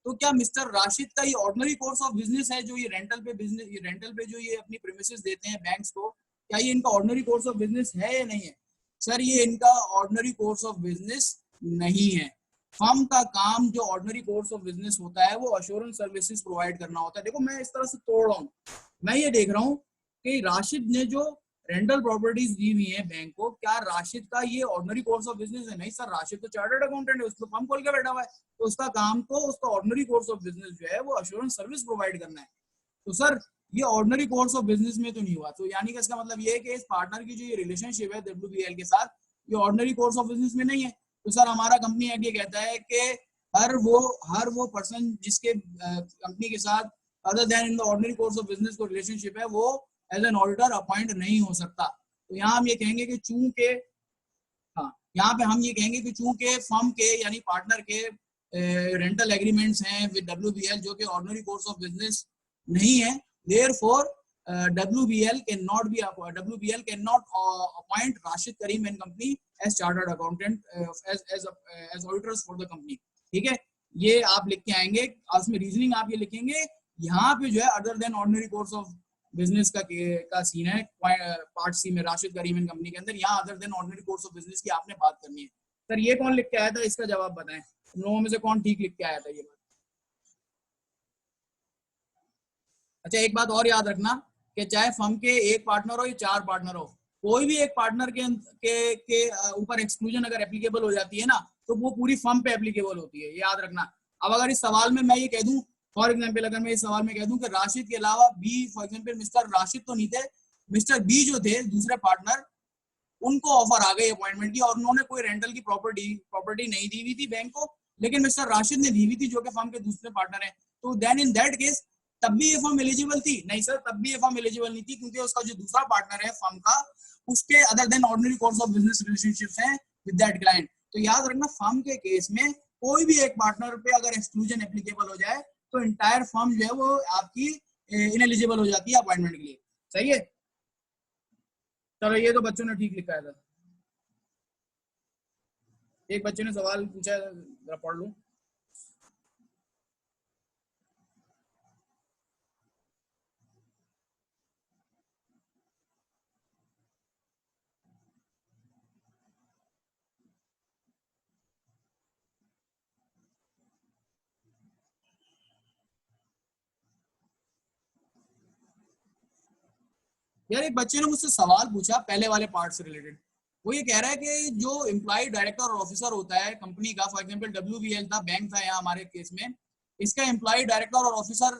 तो क्या मिस्टर राशिद का ये ऑर्डिनरी कोर्स ऑफ बिजनेस है जो ये रेंटल पे बिजनेस, ये रेंटल पे जो ये अपनी प्रीमिसेस देते हैं बैंक्स को, क्या ये इनका ऑर्डिनरी कोर्स ऑफ बिजनेस है या नहीं है? सर ये इनका ऑर्डिनरी कोर्स ऑफ बिजनेस नहीं है। फर्म का काम जो ऑर्डिनरी कोर्स ऑफ बिजनेस होता है वो अश्योरेंस सर्विसेज प्रोवाइड करना होता है। देखो मैं इस तरह से तोड़ रहा हूँ, मैं ये देख रहा हूँ कि राशिद ने जो रेंटल प्रॉपर्टीज दी हुई है बैंक को, क्या राशिद का ये ऑर्डिनरी कोर्स ऑफ बिजनेस है? नहीं सर, राशिद तो चार्टर्ड अकाउंटेंट है, उसको फर्म खोल के बैठा हुआ है, तो उसका काम तो उसका ऑर्डिनरी कोर्स ऑफ बिजनेस जो है वो अश्योरेंस सर्विस प्रोवाइड करना है। तो सर ये ऑर्डिनरी कोर्स ऑफ बिजनेस में तो नहीं हुआ। तो यानी कि इसका मतलब ये है कि इस पार्टनर की जो ये रिलेशनशिप है WBL के साथ, ये ऑर्डिनरी कोर्स ऑफ बिजनेस में नहीं है। तो सर हमारा कंपनी एक्ट ये कहता है कि हर वो पर्सन जिसके कंपनी के साथ other then in the ordinary course of business को रिलेशनशिप है, वो एज एन ऑडिटर अपॉइंट नहीं हो सकता। तो यहाँ हम ये कहेंगे कि चूंकि यहाँ पे हम ये कहेंगे कि चूंकि फर्म के यानी पार्टनर के रेंटल एग्रीमेंट्स हैं विद WBL जो कि ऑर्डिनरी कोर्स ऑफ बिजनेस नहीं है, therefore WBL can not appoint Rashid Karim and company as chartered accountant as auditors for the company. ठीक है, ये आप लिख के आएंगे, उसमें रीजनिंग आप ये लिखेंगे। यहाँ पे जो है other than ordinary course of business का सीन है पार्ट सी में राशिद करीम एंड कंपनी के अंदर, यहाँ other than ordinary course of business की आपने बात करनी है। सर ये कौन लिख के आया था, इसका जवाब बताएं, तुम लोगों में से कौन ठीक लिख के आया था ये बात? अच्छा एक बात और याद रखना कि चाहे फर्म के एक पार्टनर हो या 4 पार्टनर हो, कोई भी एक पार्टनर के ऊपर एक्सक्लूजन अगर एप्लीकेबल हो जाती है ना, तो वो पूरी फर्म पे एप्लीकेबल होती है, ये याद रखना। अब अगर इस सवाल में मैं ये कह दूं, फॉर एग्जाम्पल अगर मैं इस सवाल में कह दूं कि राशिद के अलावा B, for example mister Rashid तो नहीं थे, मिस्टर बी जो थे दूसरे पार्टनर, उनको ऑफर आ गई अपॉइंटमेंट की और उन्होंने कोई रेंटल की प्रॉपर्टी नहीं दी हुई थी बैंक को, लेकिन मिस्टर राशिद ने दी हुई थी जो कि फर्म के दूसरे पार्टनर है। तो देन इन दैट केस तब भी ये फर्म एलिजिबल थी? नहीं सर, तब भी ये फर्म एलिजिबल नहीं थी, क्योंकि उसका जो दूसरा पार्टनर है फर्म का, उसके other than ordinary course of business relationships हैं विद दैट क्लाइंट। तो याद रखना, फर्म के केस में कोई भी एक पार्टनर पे अगर एक्सक्लूजन एप्लीकेबल हो जाए तो इंटायर फर्म जो है वो आपकी इनएलिजिबल हो जाती है अपॉइंटमेंट के लिए। सही है, चलो ये तो बच्चों ने ठीक लिखा था। एक बच्चे ने सवाल पूछा, जरा पढ़ लूं। यार एक बच्चे ने मुझसे सवाल पूछा पहले वाले पार्ट से रिलेटेड। वो ये कह रहा है कि जो एम्प्लॉय डायरेक्टर और ऑफिसर होता है कंपनी का, फॉर एग्जांपल WBL था, बैंक था यहाँ हमारे केस में, इसका एम्प्लॉय डायरेक्टर और ऑफिसर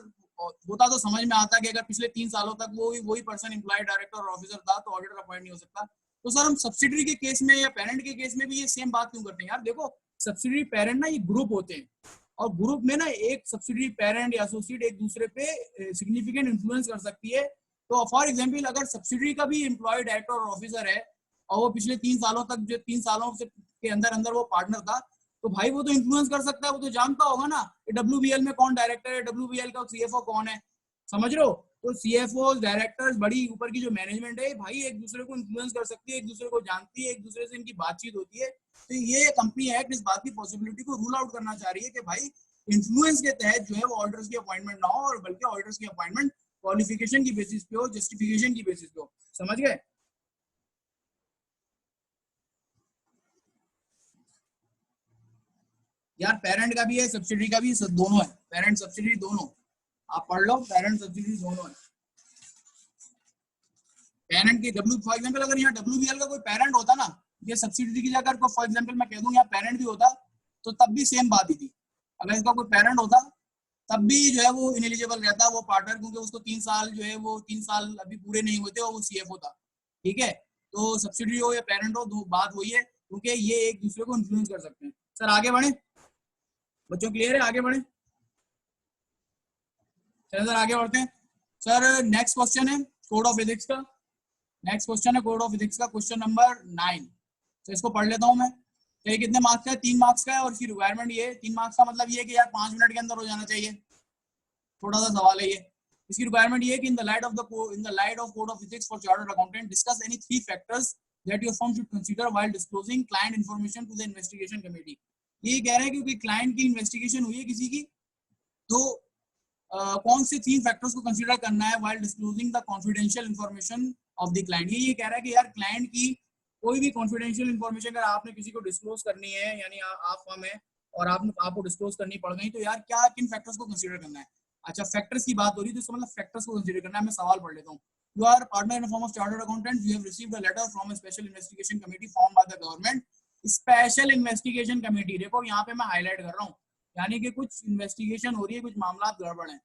होता तो समझ में आता कि अगर पिछले 3 सालों तक वही पर्सन एम्प्लॉय डायरेक्टर और ऑफिसर था तो ऑडिटर अपॉइंट नहीं हो सकता। तो सर हम सब्सिडरी के केस में या पेरेंट के केस में भी ये सेम बात क्यों करते हैं? यार देखो, सब्सिडरी पेरेंट ना ये ग्रुप होते हैं, और ग्रुप में ना एक सब्सिडरी पेरेंट या एसोसिएट एक दूसरे पे सिग्निफिकेंट इन्फ्लुएंस कर सकती है। तो फॉर एग्जांपल अगर सब्सिडरी का भी एम्प्लॉय डायरेक्टर और ऑफिसर है और वो पिछले 3 सालों तक, जो 3 सालों से के अंदर अंदर वो पार्टनर था, तो भाई वो तो इन्फ्लुएंस कर सकता है, वो तो जानता होगा ना कि WBL में कौन डायरेक्टर है, WBL का CFO कौन है, समझ रहे हो। तो CFO डायरेक्टर्स बड़ी ऊपर की जो मैनेजमेंट है भाई एक दूसरे को इन्फ्लुएंस कर सकती है, एक दूसरे को जानती है, एक दूसरे से इनकी बातचीत होती है। तो ये कंपनी एक्ट इस बात की पॉसिबिलिटी को रूल आउट करना चाह रही है कि भाई इन्फ्लुएंस के तहत जो है वो ऑर्डर्स की अपॉइंटमेंट ना हो, और बल्कि ऑर्डर्स की अपॉइंटमेंट क्वालिफिकेशन की बेसिस पे हो, जस्टिफिकेशन की बेसिस पे हो, समझ गए। यार पेरेंट का भी है, सब्सिडी का भी, दोनों है, पेरेंट सब्सिडी दोनों, आप पढ़ लो, पेरेंट सब्सिडी दोनों है। पेरेंट की फॉर एग्जांपल अगर यहाँ WBL का कोई पेरेंट होता ना, ये सब्सिडी की जगह फॉर एग्जांपल मैं कह दूं यहाँ पेरेंट भी होता, तो तब भी सेम बात ही थी। अगर इसका कोई पेरेंट होता तब भी जो है वो इनएलिजिबल रहता वो पार्टनर, क्योंकि उसको 3 साल जो है वो 3 साल अभी पूरे नहीं होते और वो CFO था, ठीक है। तो सब्सिडी हो या पेरेंट हो, बात वही है, क्योंकि ये एक दूसरे को इन्फ्लुएंस कर सकते हैं। सर आगे बढ़े, बच्चों क्लियर है, आगे बढ़े, चलो सर आगे बढ़ते हैं। सर नेक्स्ट क्वेश्चन है कोड ऑफ एथिक्स का, नेक्स्ट क्वेश्चन है कोड ऑफ एथिक्स का, क्वेश्चन नंबर 9। तो इसको पढ़ लेता हूं मैं। तो ये कितने मार्क्स का है, 3 मार्क्स का है, और इसकी रिक्वायरमेंट ये 3 मार्क्स का मतलब ये है कि यार 5 मिनट के अंदर हो जाना चाहिए, थोड़ा सा सवाल है ये। इसकी रिक्वायरमेंट ये है कि in the light of code of ethics for chartered accountant discuss any 3 factors that your firm should consider while disclosing client information to the investigation committee. ये कह रहे हैं कि क्लाइंट की इन्वेस्टिगेशन हुई है किसी की, तो कौन से 3 फैक्टर्स को कंसीडर करना है while disclosing the confidential information of the client. ये कह रहा है कि यार क्लाइंट की कोई भी कॉन्फिडेंशियल इंफॉर्मेशन अगर आपने किसी को डिस्क्लोज करनी है, यानी आप फर्म है और आपको डिस्क्लोज करनी पड़ गई, तो यार क्या किन फैक्टर्स को कंसीडर करना है। अच्छा फैक्टर्स की बात हो रही है तो इसका मतलब फैक्टर्स को कंसीडर करना है। मैं सवाल पढ़ लेता हूँ। You are partner in form of chartered accountant, you have received a letter from a special investigation committee form by the government. Special investigation committee, देखो यहाँ पे मैं हाईलाइट कर रहा हूँ, यानी कि कुछ इन्वेस्टिगेशन हो रही है, कुछ मामला गड़बड़ है।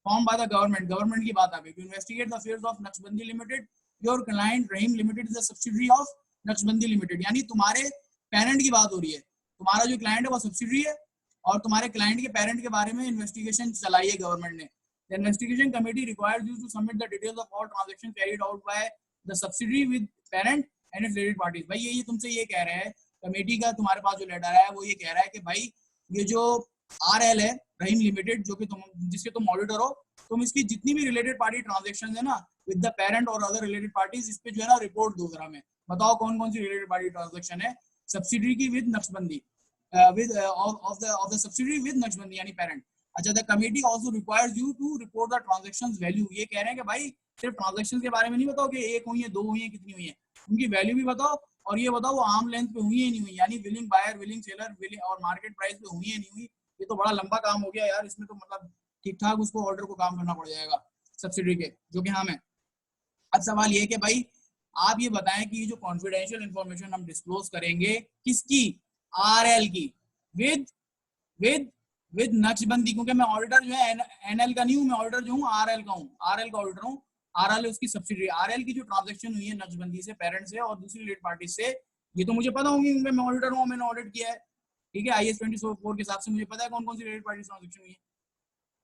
Form by the government, government की बात आ गई, to investigate the affairs of Naqshbandi limited. Your client Rahim limited is a subsidiary of Naqshbandi limited. यानी तुम्हारे पेरेंट की बात हो रही है, तुम्हारा जो क्लाइंट है वो सब्सिडरी है, और तुम्हारे क्लाइंट के पेरेंट के बारे में इन्वेस्टिगेशन चलाई है गवर्नमेंट ने। The investigation committee requires you to submit the details of all transactions carried out by the subsidiary with parent and its related parties। भाई ये तुमसे ये कह रहा है, कमेटी का तुम्हारे पास जो लेटर है वो ये कह रहा है कि भाई ये जो RL है रहीम लिमिटेड, जो कि जिसके तुम ऑडिटर हो, तुम इसकी जितनी भी रिलेटेड पार्टी ट्रांजेक्शन है ना विद द पेरेंट और अदर रिलेटेड पार्टीज, इस पे जो है ना रिपोर्ट दो जरा। में बताओ कौन कौन सी रिलेटेड पार्टी ट्रांजेक्शन है सब्सिडरी की with Naqshbandi, with of the subsidiary with Naqshbandi यानी पेरेंट। अच्छा the committee also requires you to report the transactions value. ये कह रहे हैं कि भाई सिर्फ ट्रांजैक्शंस के बारे में नहीं बताओ कि एक हुई है, 2 हुई है, कितनी हुई है, उनकी वैल्यू भी बताओ, और ये बताओ वो आर्म लेंथ पे हुई है नहीं हुई, यानी willing buyer, willing seller, willing और मार्केट प्राइस पे हुई है नहीं हुई। ये तो बड़ा लंबा काम हो गया यार, इसमें तो मतलब ठीक ठाक उसको ऑर्डर को काम करना पड़ जाएगा सब्सिडी के, जो कि हाँ है। अब सवाल ये कि भाई आप ये बताएं कि ये जो कॉन्फिडेंशियल इंफॉर्मेशन हम डिस्क्लोज करेंगे किसकी, RL की, विद विद विद नक्शबंदी, क्योंकि मैं ऑडिटर जो है NL का नहीं हूं, मैं ऑडिटर जो हूँ RL का हूँ, RL का ऑडिटर हूँ। RL उसकी सब्सिडी, RL की जो ट्रांजैक्शन हुई है नक्शबंदी से, पेरेंट से और दूसरी रिलेटेड पार्टी से, ये तो मुझे पता होंगी क्योंकि मैं ऑडिटर हूँ, मैंने ऑडिट किया है, ठीक है। IAS 24 के हिसाब से मुझे पता है कौन कौन सी रिलेटेड पार्टी ट्रांजैक्शन हुई है।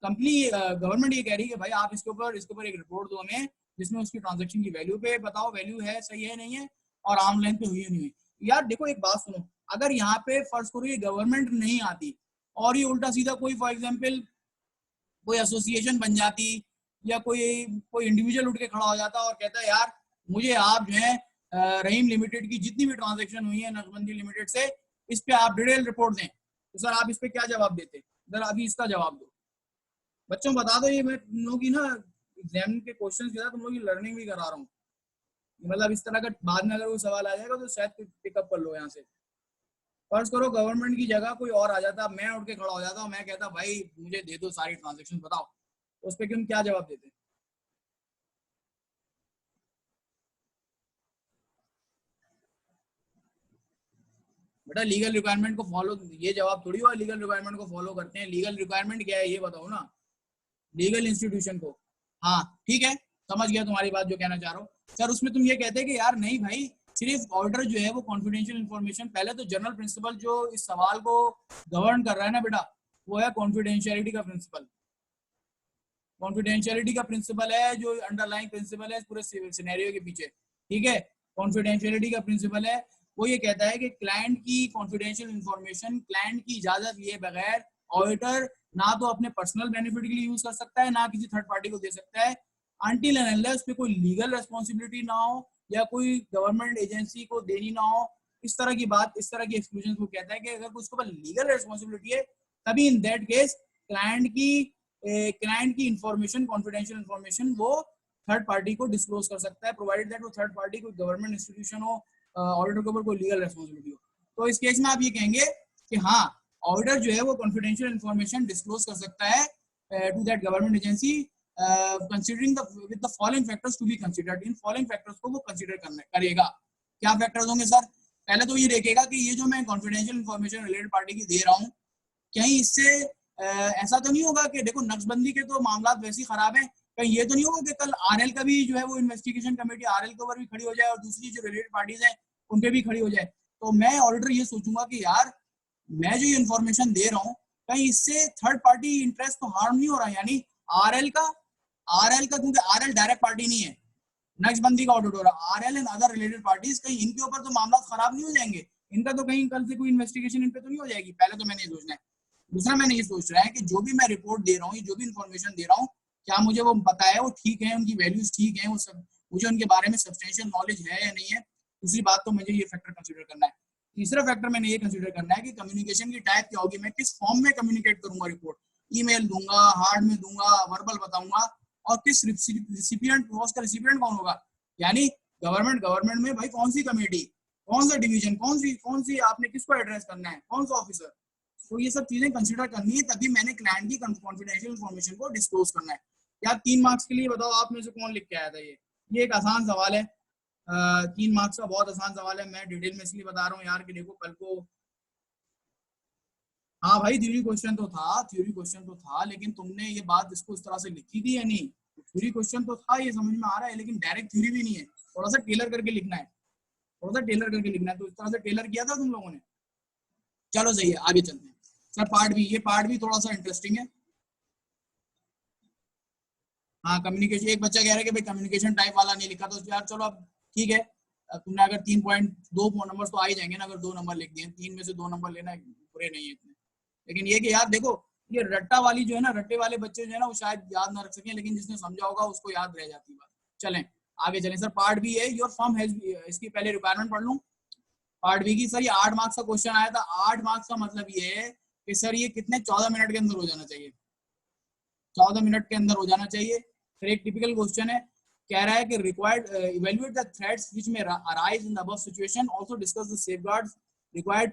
कंपनी गवर्नमेंट ये कह रही है कि भाई आप इसके ऊपर एक रिपोर्ट दो हमें, जिसमें उसकी ट्रांजैक्शन की वैल्यू पे बताओ, वैल्यू है सही है नहीं है, और आर्म लेंथ पे हुई है नहीं हुई। यार देखो एक बात सुनो, अगर यहाँ पे फर्ज करो ये गवर्नमेंट नहीं आती और ये उल्टा सीधा कोई फॉर एग्जांपल कोई एसोसिएशन बन जाती, या कोई कोई इंडिविजुअल उठ के खड़ा हो जाता और कहता है यार मुझे आप जो है रहीम लिमिटेड की जितनी भी ट्रांजैक्शन हुई है नक्शबंदी लिमिटेड से, इस पे आप डिटेल रिपोर्ट दें, तो सर आप इस पे क्या जवाब देते, सर अभी इसका जवाब दो बच्चों, बता दो। ये मैं तुम लोग की ना एग्जाम के क्वेश्चन के साथ तुम लोग की लर्निंग भी करा रहा हूँ, मतलब इस तरह का बाद में अगर कोई सवाल आ जाएगा तो शायद पिकअप कर लो यहाँ से। फर्ज करो गवर्नमेंट की जगह कोई और आ जाता, मैं उठ के खड़ा हो जाता और मैं कहता भाई मुझे दे दो सारी ट्रांजैक्शन बताओ, तो उस पर तुम क्या जवाब देते। बेटा लीगल रिक्वायरमेंट को फॉलो, ये जवाब थोड़ी हुआ लीगल रिक्वायरमेंट को फॉलो करते हैं। लीगल रिक्वायरमेंट क्या है ये बताओ ना, लीगल इंस्टीट्यूशन को। हाँ ठीक है, समझ गया तुम्हारी बात जो कहना चाह रहा हूँ। सर उसमें तुम ये कहते हैं कि यार नहीं भाई, सिर्फ ऑर्डर जो है वो कॉन्फिडेंशियल इंफॉर्मेशन, पहले तो जनरल प्रिंसिपल जो इस सवाल को गवर्न कर रहा है ना बेटा, वो है कॉन्फिडेंशियलिटी का प्रिंसिपल। कॉन्फिडेंशियलिटी का प्रिंसिपल है जो अंडरलाइंग प्रिंसिपल है पूरे सिनेरियो के पीछे, ठीक है। कॉन्फिडेंशियलिटी का प्रिंसिपल है, वो ये कहता है कि क्लाइंट की कॉन्फिडेंशियल इंफॉर्मेशन क्लाइंट की इजाजत लिए बगैर ऑडिटर ना तो अपने पर्सनल बेनिफिट के लिए यूज कर सकता है, ना किसी थर्ड पार्टी को दे सकता है, अनटिल एंड अनलेस पे कोई लीगल रेस्पॉन्सिबिलिटी ना हो या कोई गवर्नमेंट एजेंसी को देनी ना हो। इस तरह की बात, इस तरह की एक्सक्लूजन को कहता है कि अगर उसके ऊपर लीगल रेस्पॉन्सिबिलिटी है तभी इन दैट केस क्लाइंट की इंफॉर्मेशन, कॉन्फिडेंशियल इंफॉर्मेशन वो थर्ड पार्टी को डिस्क्लोज कर सकता है, प्रोवाइडेड दैट वो थर्ड पार्टी कोई गवर्नमेंट इंस्टीट्यूशन हो, ऑडिटर के ऊपर कोई लीगल रेस्पॉन्सिबिलिटी हो। तो इस केस में आप ये कहेंगे कि हाँ, ऑडिटर जो है वो कॉन्फिडेंशियल इंफॉर्मेशन डिस्क्लोज कर सकता है to that government agency considering with the following factors to be considered. इन फॉलोइंग फैक्टर्स को वो कंसीडर करेगा। क्या फैक्टर्स होंगे सर? पहले तो ये देखेगा कि ये जो मैं कॉन्फिडेंशियल इंफॉर्मेशन रिलेटेड पार्टी की दे रहा हूँ, कहीं इससे ऐसा तो नहीं होगा कि देखो नक्शबंदी के तो मामला वैसे ही खराब है, कहीं ये तो नहीं होगा कि कल आरएल का भी जो है वो इन्वेस्टिगेशन कमेटी आरएल के ऊपर भी खड़ी हो जाए और दूसरी जो रिलेटेड पार्टीज हैं उन पे भी खड़ी हो जाए। तो मैं ऑडिटर ये सोचूंगा कि यार मैं जो ये इन्फॉर्मेशन दे रहा हूँ कहीं इससे थर्ड पार्टी इंटरेस्ट तो हार्म नहीं हो रहा, यानी आरएल का क्योंकि आरएल डायरेक्ट पार्टी नहीं है, नक्शबंदी का ऑडिट हो रहा, RL and other related parties, कहीं इनके ऊपर तो मामला खराब नहीं हो जाएंगे, इनका तो कहीं कल से कोई इन्वेस्टिगेशन इन पे तो नहीं हो जाएगी। पहले तो मैंने ये सोचना है। दूसरा मैंने ये सोच रहा है कि जो भी मैं रिपोर्ट दे रहा हूँ, जो भी इन्फॉर्मेशन दे रहा हूँ, क्या मुझे वो पता है वो ठीक है, उनकी वैल्यूज ठीक है, वो सब मुझे उनके बारे में सब्सटेंशियल नॉलेज है या नहीं है। दूसरी बात तो मुझे ये फैक्टर कंसीडर करना है। तीसरा फैक्टर मैंने ये कंसीडर करना है कि कम्युनिकेशन की टाइप क्या होगी, मैं किस फॉर्म में कम्युनिकेट करूंगा रिपोर्ट, ईमेल दूंगा, हार्ड में दूंगा, वर्बल बताऊंगा, और किस रिसिपिएंट, उसका रिसिपिएंट कौन होगा, यानी गवर्नमेंट में भाई कौन सी कमेटी, कौन सा डिवीजन, कौन सी आपने किसको एड्रेस करना है, कौन सा ऑफिसर। तो ये सब चीजें कंसीडर करनी है, तभी मैंने क्लाइंट की कॉन्फिडेंशियल इन्फॉर्मेशन को डिस्क्लोज करना है। यार 3 मार्क्स के लिए बताओ आप में से कौन लिख के आया था ये एक आसान सवाल है, 3 मार्क्स का बहुत आसान सवाल है। मैं डिटेल में इसलिए बता रहा हूँ यार कि देखो कल को, हाँ भाई थ्योरी क्वेश्चन तो था, लेकिन तुमने ये बात इसको इस तरह से लिखी थी या नहीं? थ्योरी क्वेश्चन तो था, ये समझ में आ रहा है, लेकिन डायरेक्ट थ्योरी भी नहीं है, थोड़ा सा टेलर करके लिखना है, तो इस तरह से टेलर किया था तुम लोगों ने। चलो सही है, आगे चलते हैं सर। ये पार्ट भी थोड़ा सा इंटरेस्टिंग है। हाँ कम्युनिकेशन, एक बच्चा कह रहा है कि भाई कम्युनिकेशन टाइप वाला नहीं लिखा, तो यार चलो अब ठीक है, तुमने अगर 3.2 नंबर तो आ ही जाएंगे ना, अगर 2 नंबर लिख दिए, 3 में से 2 नंबर लेना बुरे नहीं है इतने। लेकिन ये कि यार देखो, ये रट्टा वाली जो है ना, रट्टे वाले बच्चे जो है ना, वो शायद याद ना रख सकें, लेकिन जिसने समझा होगा उसको याद रह जाती बात। चलें आगे चलें सर। पार्ट बी है, योर फर्म हैज, इसकी पहले रिक्वायरमेंट पढ़ लूं। पार्ट बी की सर ये 8 मार्क्स का क्वेश्चन आया था। 8 मार्क्स का मतलब ये है कि सर ये कितने 14 मिनट के अंदर हो जाना चाहिए, 14 मिनट के अंदर हो जाना चाहिए। फिर एक टिपिकल क्वेश्चन है, कह रहा है कि required evaluate the threats which may arise in the above situation, also discuss the safeguards required